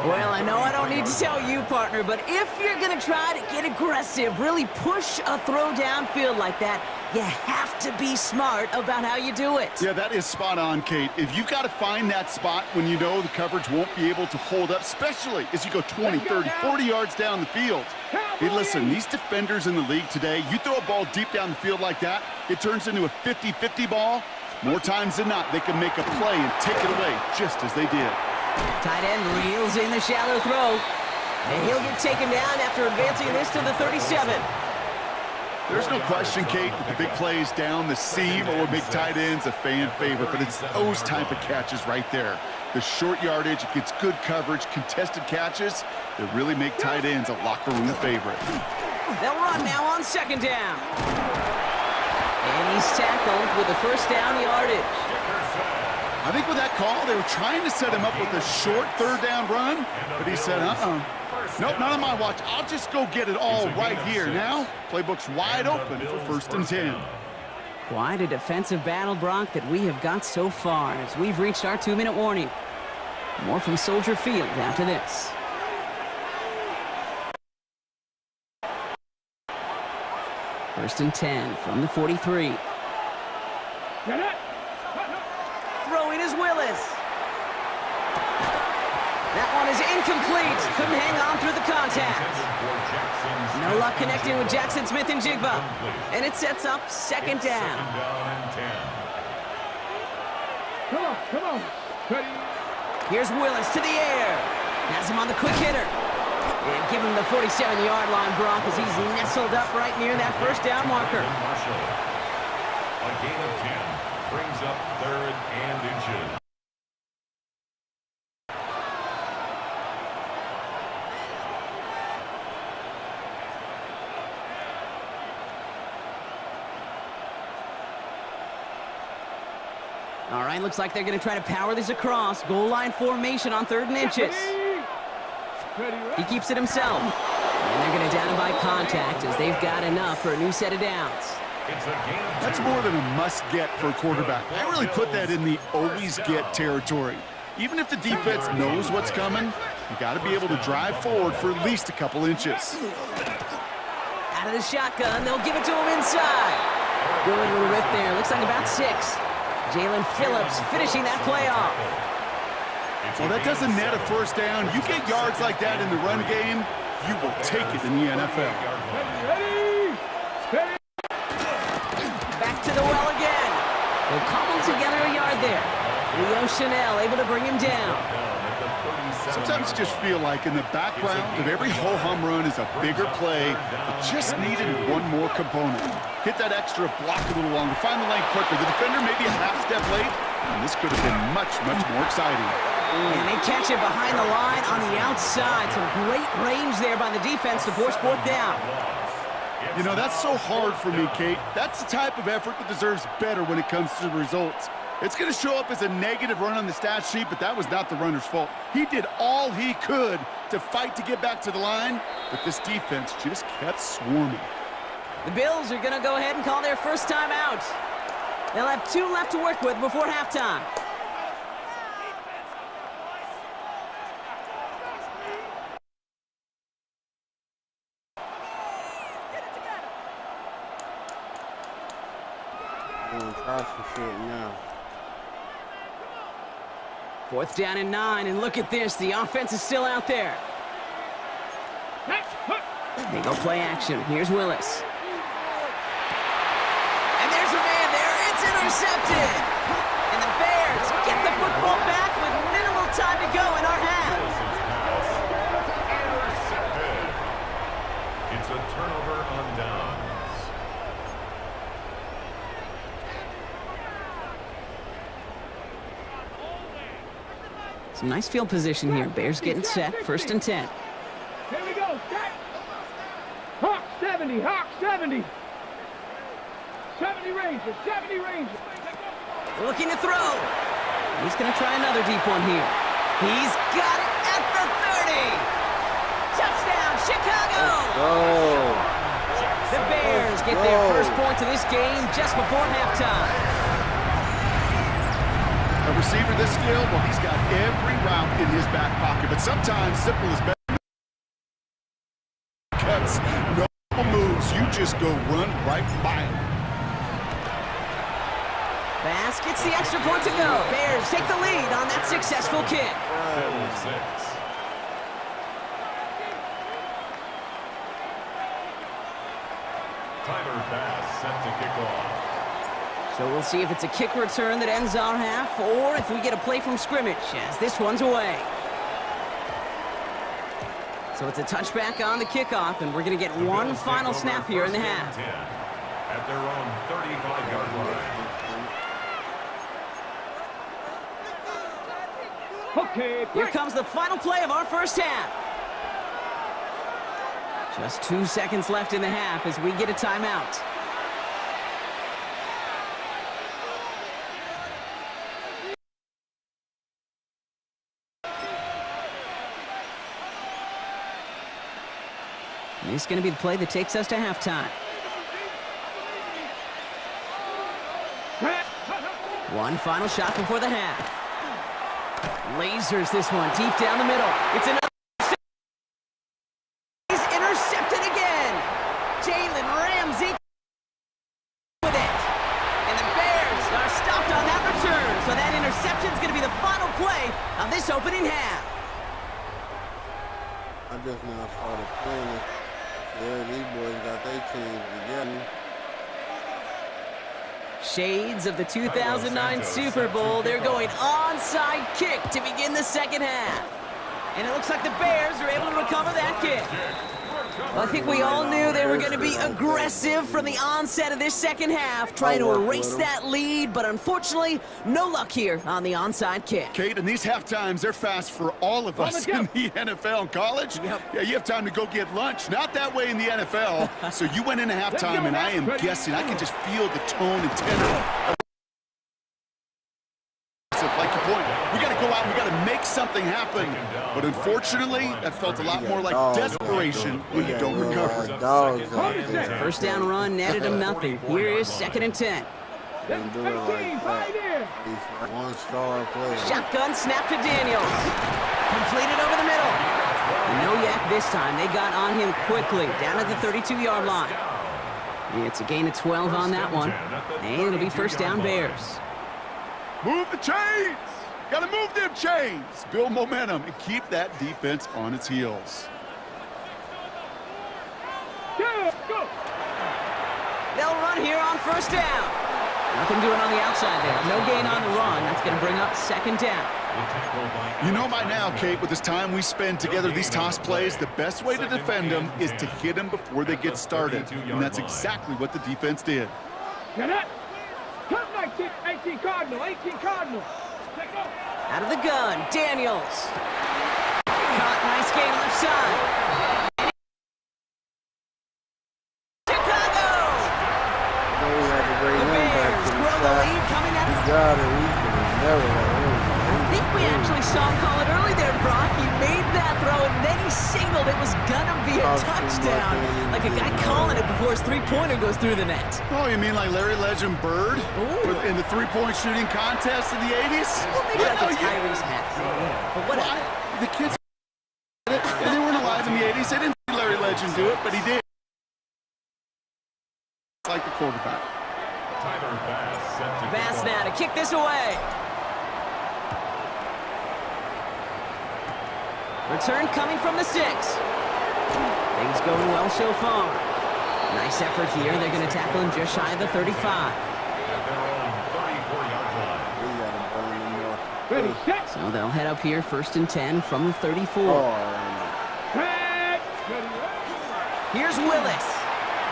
Well, I know I don't need to tell you, partner, but if you're going to try to get aggressive, really push a throw downfield like that, you have to be smart about how you do it. Yeah, that is spot on, Kate. If you've got to find that spot when you know the coverage won't be able to hold up, especially as you go 20, 30, 40 yards down the field. Hey, listen, these defenders in the league today, you throw a ball deep down the field like that, it turns into a 50-50 ball. More times than not, they can make a play and take it away just as they did. Tight end reels in the shallow throw. And he'll get taken down after advancing this to the 37. There's no question, Kate, that the big plays down the seam or big tight ends a fan favorite, but it's those type of catches right there. The short yardage, it gets good coverage, contested catches that really make tight ends a locker room favorite. They'll run now on 2nd down. And he's tackled with the 1st down yardage. I think with that call, they were trying to set him up with a short 3rd down run, but he said, nope, not on my watch. I'll just go get it all right here. Now, playbook's wide open for 1st and 10. Quite a defensive battle, Brock, that we have got so far as we've reached our 2-minute warning. More from Soldier Field after this. First and 10 from the 43. Throwing is Willis. That one is incomplete. Couldn't hang on through the contact. No luck connecting with Jackson Smith and Jigba. And it sets up 2nd down. Come on. Ready. Here's Willis to the air. Has him on the quick hitter. And give him the 47-yard line, Brock, as he's nestled up right near that 1st down marker. A gain of 10 brings up 3rd and inches. All right, looks like they're going to try to power this across. Goal line formation on 3rd and inches. He keeps it himself. And they're going to down him by contact as they've got enough for a new set of downs. That's more than a must-get for a quarterback. I really put that in the always-get territory. Even if the defense knows what's coming, you got to be able to drive forward for at least a couple inches. Out of the shotgun, they'll give it to him inside. Good little rip there. Looks like about 6. Jalen Phillips finishing that play off. Well, that doesn't net a 1st down. You get yards like that in the run game, you will take it in the NFL. Back to the well again. They'll cobble together a yard there. Leo Chanel able to bring him down. Sometimes you just feel like in the background of every ho-hum run is a bigger play. It just needed one more component. Hit that extra block a little longer, find the lane quicker. The defender maybe a half step late, and this could have been much, much more exciting. And they catch it behind the line on the outside. Some great range there by the defense to force fourth down. You know, that's so hard for me, Kate. That's the type of effort that deserves better when it comes to the results. It's going to show up as a negative run on the stat sheet, but that was not the runner's fault. He did all he could to fight to get back to the line, but this defense just kept swarming. The Bills are going to go ahead and call their first time out. They'll have 2 left to work with before halftime. I'm gonna try some shit now. 4th down and 9, and look at this. The offense is still out there. They go play action. Here's Willis. And there's a man there. It's intercepted. And the Bears get the football back with minimal time to go in our half. Intercepted. It's a turnover on downs. Some nice field position here. Bears getting set. 1st and 10. Here we go. Hawk 70. Hawk 70. 70 Rangers. 70 Rangers. Looking to throw. He's going to try another deep one here. He's got it at the 30. Touchdown, Chicago. Oh, The Bears get their first points of this game just before halftime. A receiver this skilled, well, he's got every route in his back pocket, but sometimes simple is better. Cuts, no moves, you just go run right by him. Bass gets the extra point to go. Bears take the lead on that successful kick. 6. Tyler Bass set to kick off. So we'll see if it's a kick return that ends our half, or if we get a play from scrimmage, as this one's away. So it's a touchback on the kickoff, and we're going to get one final snap here in the half. At their own 35-yard line. Okay, Here comes the final play of our first half. Just 2 seconds left in the half as we get a timeout. This is going to be the play that takes us to halftime. One final shot before the half. Lasers this one deep down the middle. It's another. He's intercepted again. Jalen Ramsey with it. And the Bears are stopped on that return. So that interception is going to be the final play of this opening half. I just now started playing it. Yeah, these boys got their teams together. Shades of the 2009 Super Bowl. They're going onside kick to begin the second half. And it looks like the Bears are able to recover that kick. Well, I think we all knew they were going to be aggressive from the onset of this second half, trying to erase that lead, but unfortunately, no luck here on the onside kick. Kate, and these half times, they're fast for all of us in the NFL and college. Yep. Yeah, you have time to go get lunch. Not that way in the NFL. So you went into halftime, and I am guessing, I can just feel the tone and tenor. Like your point, we got to go out and we got to make something happen. But unfortunately, that felt a lot more like desperation when you don't recover. First down run netted him nothing. Here is 2nd and 10. One-star play. Shotgun snap to Daniels. Completed over the middle. No yak this time. They got on him quickly, down at the 32-yard line. It's a gain of 12 on that one. And it'll be first down Bears. Move the chains! Got to move them chains! Build momentum and keep that defense on its heels. Yeah, go. They'll run here on first down. Nothing doing on the outside there. No gain on the run. That's going to bring up second down. You know by now, Kate, with this time we spend together these toss plays, the best way to defend them is to hit them before they get started. And that's exactly what the defense did. Get it. Come 19, 18 Cardinal, 18 Cardinal. Take off. Out of the gun, Daniels. Caught, nice gain left side. Chicago! They had to bring him back to the Grow the side. lead coming out He of... got it. He could have never let him. I think we actually saw him call it early there, Brock. He made that throw, and then he signaled it was gonna be a touchdown. Like a guy calling it before his three-pointer goes through the net. Oh, you mean like Larry Legend Bird in the three-point shooting contest in the 80s? Well, maybe not the Tyrese hat. But whatever. The kids, and they weren't alive in the 80s. They didn't see Larry Legend do it, but he did. It's like the quarterback. Bass now to kick this away. Return coming from the 6. Things going well so far. Nice effort here. They're going to tackle him just shy of the 35. Ready, set. So they'll head up here, 1st and 10 from the 34. Set. Ready, Here's Willis.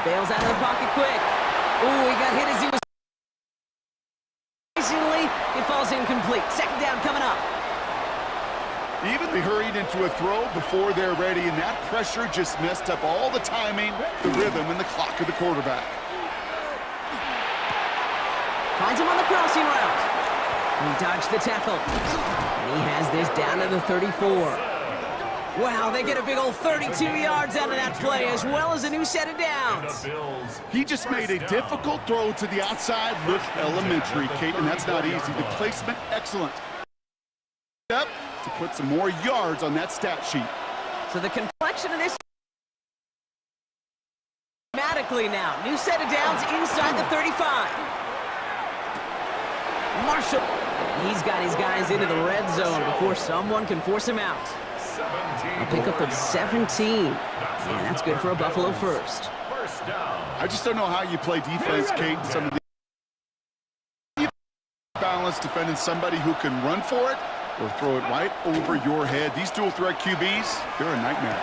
Bails out of the pocket quick. Ooh, he got hit as he was... Amazingly, it falls incomplete. Second down coming up. Even they hurried into a throw before they're ready, and that pressure just messed up all the timing, the rhythm, and the clock of the quarterback. Finds him on the crossing route. He dodged the tackle. And he has this down to the 34. Wow, they get a big old 32 yards out of that play, as well as a new set of downs. He just made a difficult throw to the outside look elementary, Kate, and that's not easy. The placement, excellent. Up to put some more yards on that stat sheet. So the complexion of this dramatically now. New set of downs inside the 35. Marshall, he's got his guys into the red zone before someone can force him out. A pickup of 17. Yeah, that's good for a Buffalo first. I just don't know how you play defense, Kate, and some of the balance defending somebody who can run for it or throw it right over your head. These dual threat QBs, they're a nightmare.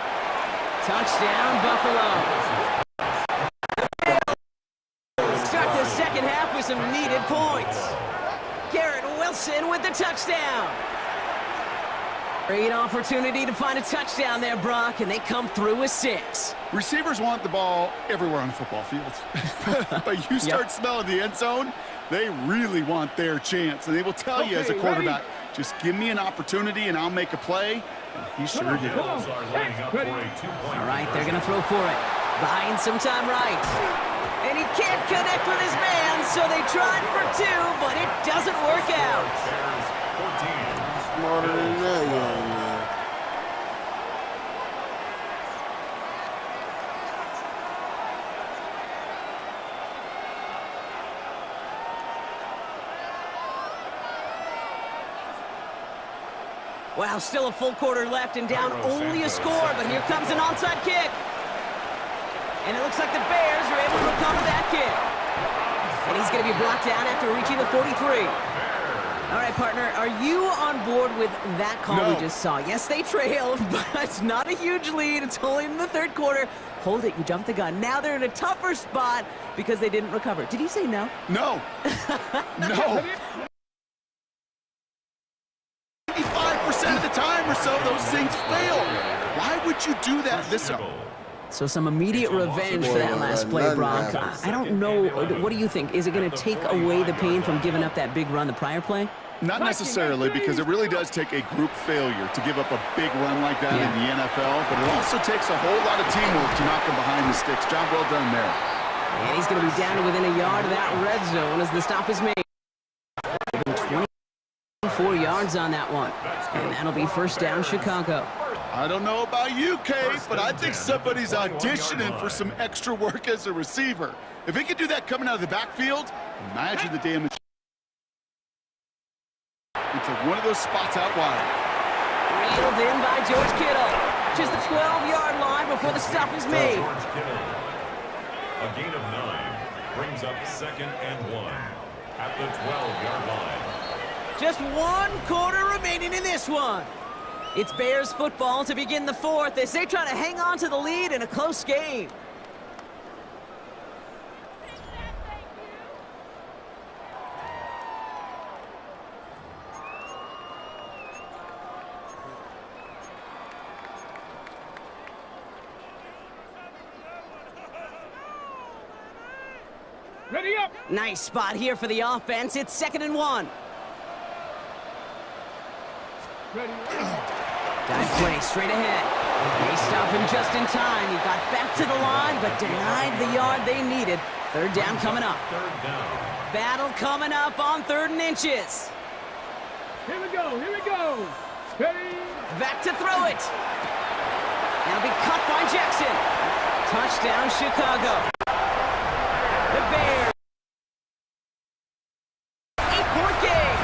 Touchdown, Buffalo. Start the second half with some needed points. Garrett Wilson with the touchdown. Great opportunity to find a touchdown there, Brock, and they come through with 6. Receivers want the ball everywhere on the football field. But you start smelling the end zone, they really want their chance. And they will tell you as a quarterback, just give me an opportunity and I'll make a play. And he sure did. All right, they're going to throw for it. Buying some time right. And he can't connect with his man, so they tried for 2, but it doesn't work out. Smarter than that, young man. Wow, still a full quarter left and down only a score, but here comes an onside kick. And it looks like the Bears are able to recover that kick. And he's going to be brought down after reaching the 43. All right, partner, are you on board with that call we just saw? Yes, they trailed, but it's not a huge lead. It's only in the 3rd quarter. Hold it, you jumped the gun. Now they're in a tougher spot because they didn't recover. Did you say no? No. No. 85% of the time or so, those things fail. Why would you do that this time? So some immediate revenge for that last play, Brock. I don't know. What do you think? Is it going to take away the pain from giving up that big run the prior play? Not necessarily, because it really does take a group failure to give up a big run like that in the NFL, but it also takes a whole lot of teamwork to knock him behind the sticks. Job well done there. And he's going to be down to within a yard of that red zone as the stop is made. 24 yards on that one. And that'll be first down, Chicago. I don't know about you, Kate, but I think somebody's auditioning for some extra work as a receiver. If he could do that coming out of the backfield, imagine the damage. It's one of those spots out wide. Reeled in by George Kittle. Just the 12-yard line before the stop is made. A gain of 9 brings up 2nd and 1. at the 12-yard line. Just 1 quarter remaining in this one. It's Bears football to begin the fourth as they try to hang on to the lead in a close game. Ready up. Nice spot here for the offense. It's 2nd and 1. Ready up. Dive play straight ahead. They stop him just in time. He got back to the line, but denied the yard they needed. 3rd down coming up. 3rd down. Battle coming up on 3rd and inches. Here we go. Here we go. Ready. Back to throw it. Now be cut by Jackson. Touchdown, Chicago. The Bears. 8-point game.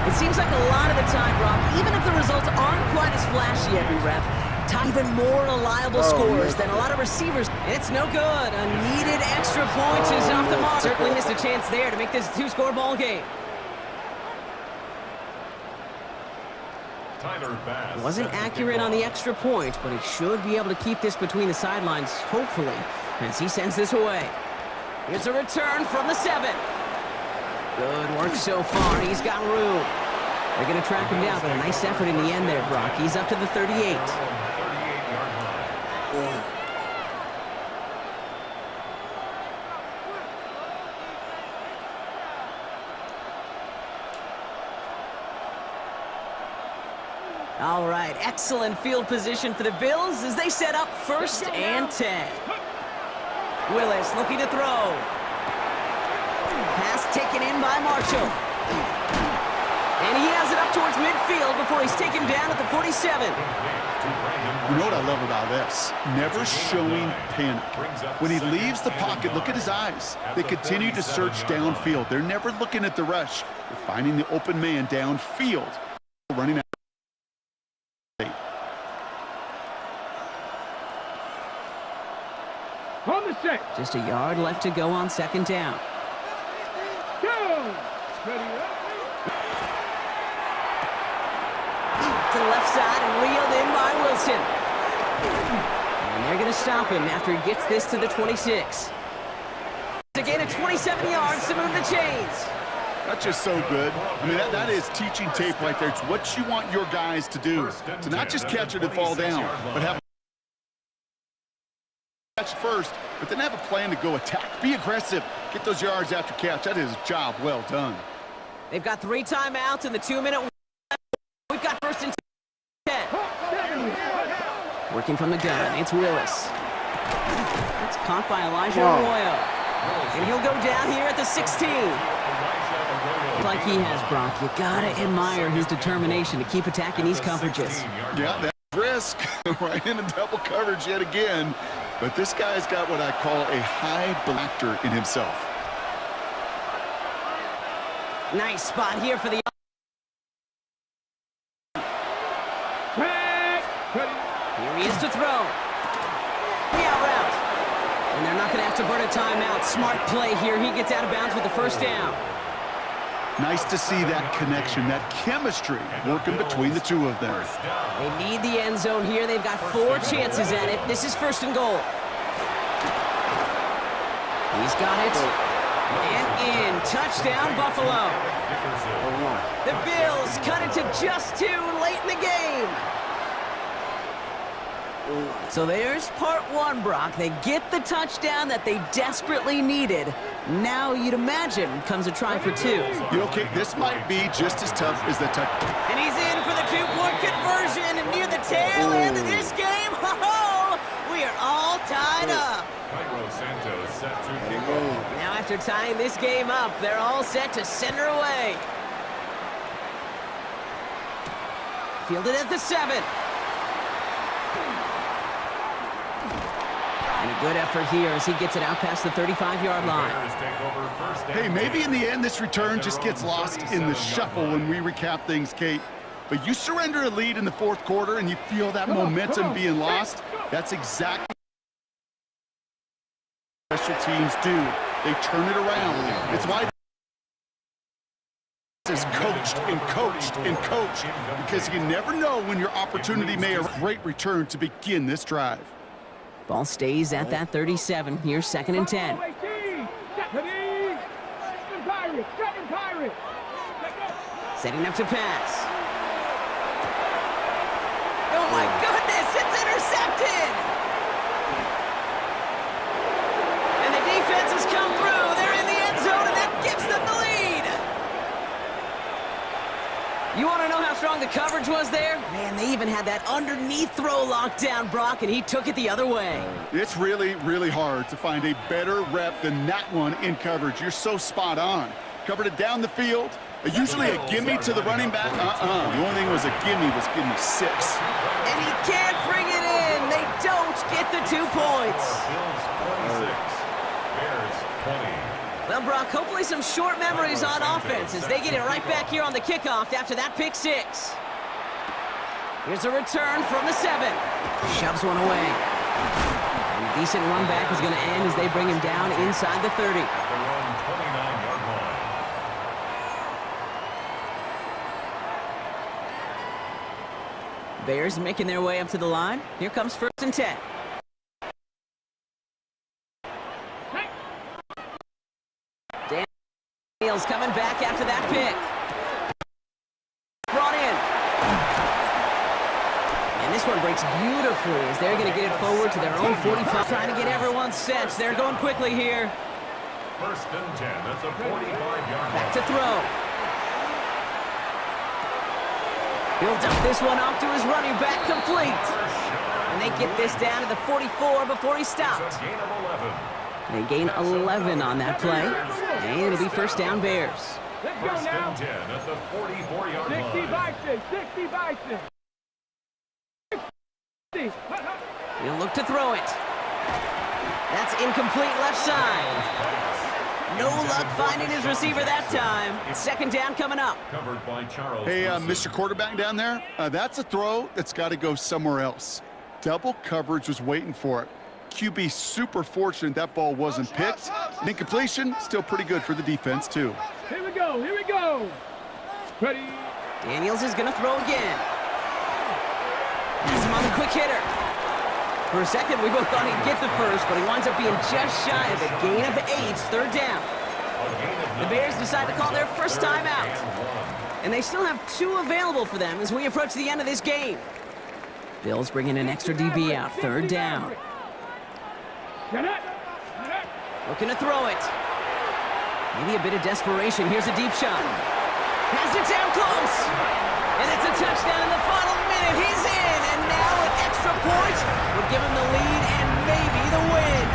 It seems like a lot of the time, Brock, even if the results aren't quite as flashy every rep, even more reliable scores than a lot of receivers. It's no good. A needed extra point is off the mark. Certainly missed a chance there to make this a 2-score ball game. Tyler Bass. Wasn't accurate on the extra point, but he should be able to keep this between the sidelines, hopefully, as he sends this away. Here's a return from the 7. Good work so far. He's got room. They're going to track him down, but a nice effort in the end there, Brock. He's up to the 38. 38-yard line. All right, excellent field position for the Bills as they set up 1st and 10. Willis looking to throw. Pass taken in by Marshall. And he has it up towards midfield before he's taken down at the 47. You know what I love about this? Never showing panic. When he leaves the pocket, look at his eyes. They continue to search downfield. They're never looking at the rush. They're finding the open man downfield. Running out. On the set. Just a yard left to go on 2nd down. Go. Ready up. To the left side and reeled in by Wilson. And they're going to stop him after he gets this to the 26. To gain a 27 yards to move the chains. That's just so good. I mean, that is teaching tape right there. It's what you want your guys to do. To not just catch it and fall down, but have catch first, but then have a plan to go attack. Be aggressive. Get those yards after catch. That is a job well done. They've got 3 timeouts in the 2-minute. We've got 1st and 10. Working from the gun, it's Willis. It's caught by Elijah Arroyo. And he'll go down here at the 16. Like he has, Brock. You gotta admire his determination to keep attacking these coverages. Yeah, that's risk. Right into double coverage yet again. But this guy's got what I call a high blactor in himself. Nice spot here for the... Here he is to throw. The out route. And they're not going to have to burn a timeout. Smart play here. He gets out of bounds with the 1st down. Nice to see that connection, that chemistry working between the two of them. They need the end zone here. They've got 4 chances at it. This is 1st and goal. He's got it. And in. Touchdown, Buffalo. The Bills cut it to just 2 late in the game. So there's part 1, Brock. They get the touchdown that they desperately needed. Now you'd imagine comes a try for 2. You know, Kate, this might be just as tough as the touch. And he's in for the 2-point conversion. And near the tail end of this game, we are all tied up. Cairo Santos set to kick off. Now after tying this game up, they're all set to send her away. Fielded at the 7. And a good effort here as he gets it out past the 35-yard line. Hey, maybe in the end this return just gets lost in the shuffle when we recap things, Kate. But you surrender a lead in the 4th quarter and you feel that momentum being lost. That's exactly what special teams do. They turn it around. It's why is coached and coached and coached, because you never know when your opportunity may arrive. Great return to begin this drive. Ball stays at that 37. Here's 2nd and 10. Setting up to pass. Oh my goodness, it's intercepted! And the defense has come through. They're in the end zone, and that gives them the lead. You want to know how strong the coverage was there? Man, they even had that underneath throw locked down, Brock, and he took it the other way. It's really, really hard to find a better rep than that one in coverage. You're so spot on. Covered it down the field. Usually a gimme to the running back. The only thing was a gimme 6. And he can't bring it in. They don't get the 2 points. Bills 46, Bears 20. Well, Brock, hopefully some short memories on offense as they get it right back here on the kickoff after that pick 6. Here's a return from the 7. Shoves one away. And a decent run back is going to end as they bring him down inside the 30. At their own 29-yard line. Bears making their way up to the line. Here comes 1st and 10. Daniels coming back after that pick. Brought in. And this one breaks beautifully as they're going to get it forward to their own 45. Trying to get everyone set. They're going quickly here. 1st and 10. That's a 45-yard Back line. to throw. He'll dump this one off to his running back, complete. And they get this down to the 44 before he stopped. It's a gain of 11. They gain 11 on that play. And it'll be 1st down Bears. Let's go 1st now. and 10 at the 44-yard 60 line. Bison, 60 Bison. He'll look to throw it. That's incomplete left side. No luck finding his receiver that time. 2nd down coming up. Covered by Charles. Hey, Wilson. Mr. Quarterback down there, that's a throw that's got to go somewhere else. Double coverage was waiting for it. QB super fortunate that ball wasn't picked. And incompletion, still pretty good for the defense, too. Here we go, here we go. Ready. Daniels is going to throw again. He's him on the quick hitter. For a second, we both thought he'd get the first, but he winds up being just shy of a gain of 8, 3rd down. The Bears decide to call their first timeout. And they still have 2 available for them as we approach the end of this game. Bills bringing an extra DB out, 3rd down. Looking to throw it. Maybe a bit of desperation. Here's a deep shot. Has it down close. And it's a touchdown in the final minute. He's in, and now an extra point would give him the lead and maybe the win.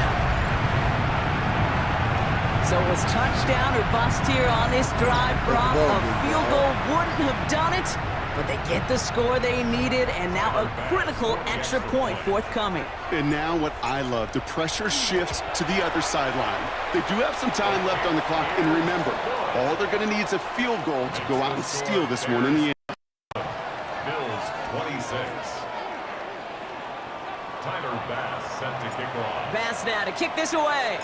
So it was touchdown or bust here on this drive, Brock. A field goal wouldn't have done it, but they get the score they needed, and now a critical extra point forthcoming. And now what I love, the pressure shifts to the other sideline. They do have some time left on the clock, and remember, all they're going to need is a field goal to go out and steal this one in the end. Bills 26. Tyler Bass set to kick off. Bass now to kick this away.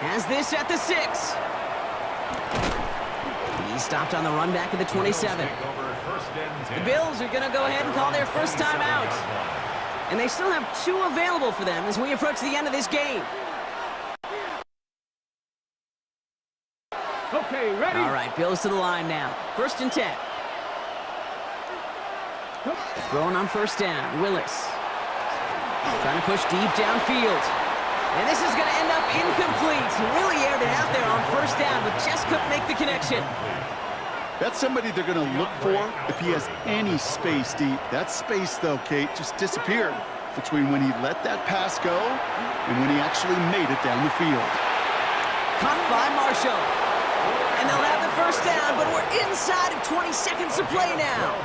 Has this at the 6. He stopped on the run back of the 27. The Bills are going to go ahead and call their first time out. And they still have 2 available for them as we approach the end of this game. Okay, ready. All right, Bills to the line now. 1st and 10. Throwing on 1st down, Willis. Trying to push deep downfield. And this is going to end up incomplete. Really aired it out there on 1st down, but just couldn't make the connection. That's somebody they're going to look for if he has any space deep. That space, though, Kate, just disappeared between when he let that pass go and when he actually made it down the field. Caught by Marshall. And they'll have the 1st down, but we're inside of 20 seconds to play now.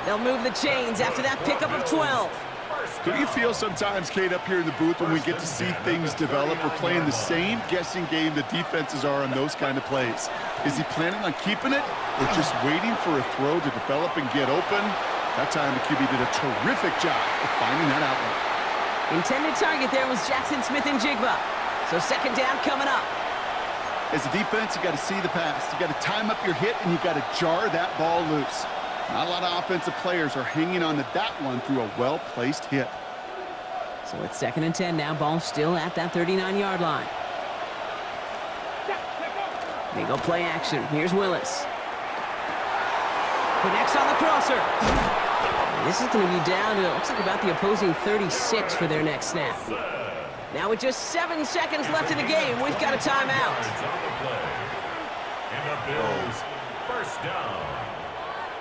They'll move the chains after that pickup of 12. Don't you feel sometimes, Kate, up here in the booth when we get to see things develop, we're playing the same guessing game the defenses are on those kind of plays? Is he planning on keeping it or just waiting for a throw to develop and get open? That time the QB did a terrific job of finding that outlet. Intended target there was Jackson Smith-Njigba. So second down coming up. As a defense, you got to see the pass. You got to time up your hit, and you got to jar that ball loose. Not a lot of offensive players are hanging on to that one through a well-placed hit. So it's 2nd and 10 now. Ball still at that 39-yard line. They go play action. Here's Willis. Connects on the crosser. This is going to be down to, it looks like about the opposing 36 for their next snap. Now with just 7 seconds left in the game, we've got a timeout. And the Bills, first down.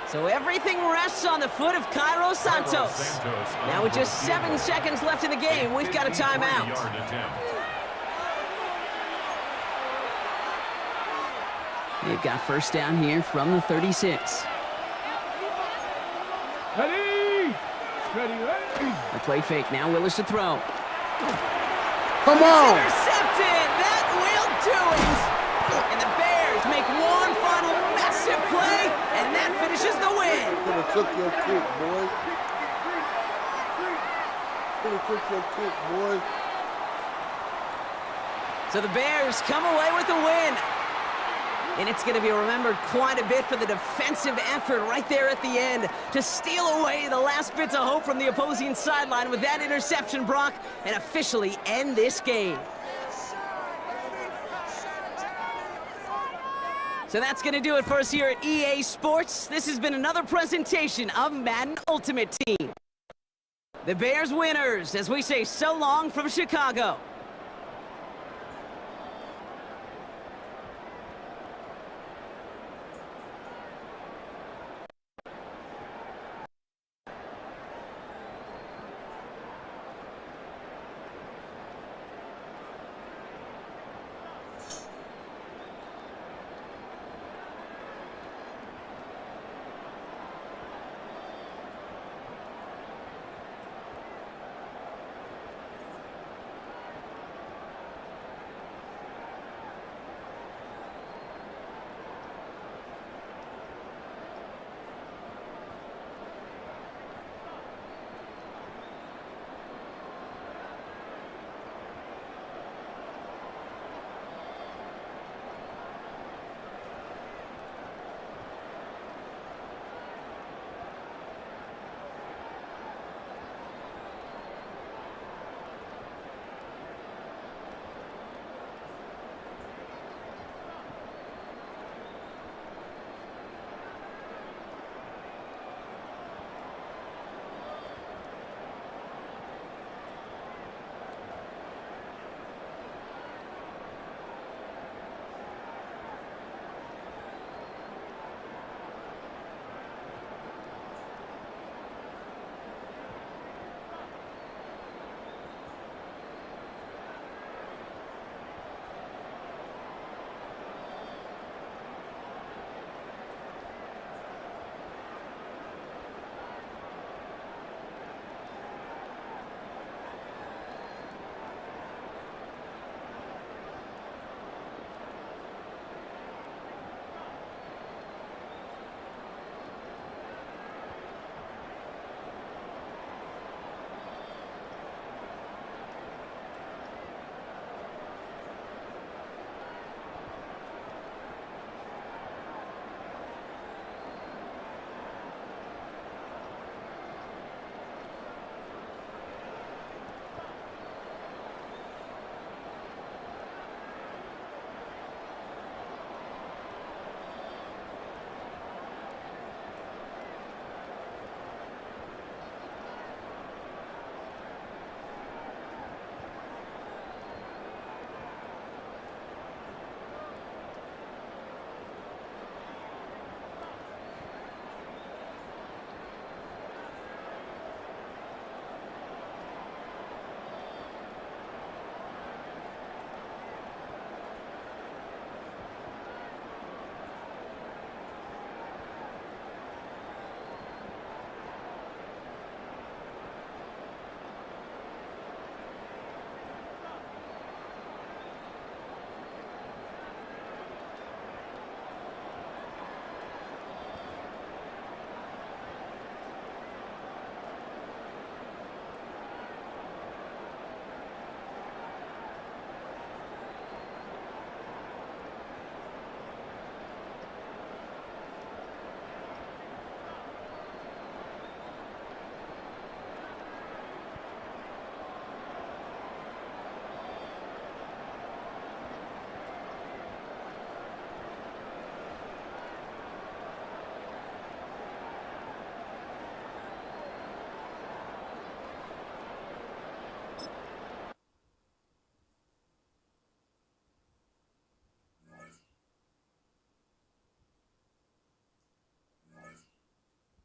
So everything rests on the foot of Cairo Santos. Now with just 7 seconds left in the game, we've got a timeout. They've got first down here from the 36. Ready! Ready! The play fake now, Willis to throw. Come on! Intercepted! That will do it! And the Bears make one final massive play, and that finishes the win. Could have took your kick, boy. Could have took your kick, boy. So the Bears come away with the win. And it's going to be remembered quite a bit for the defensive effort right there at the end to steal away the last bits of hope from the opposing sideline with that interception, Brock, and officially end this game. So that's going to do it for us here at EA Sports. This has been another presentation of Madden Ultimate Team. The Bears winners as we say so long from Chicago.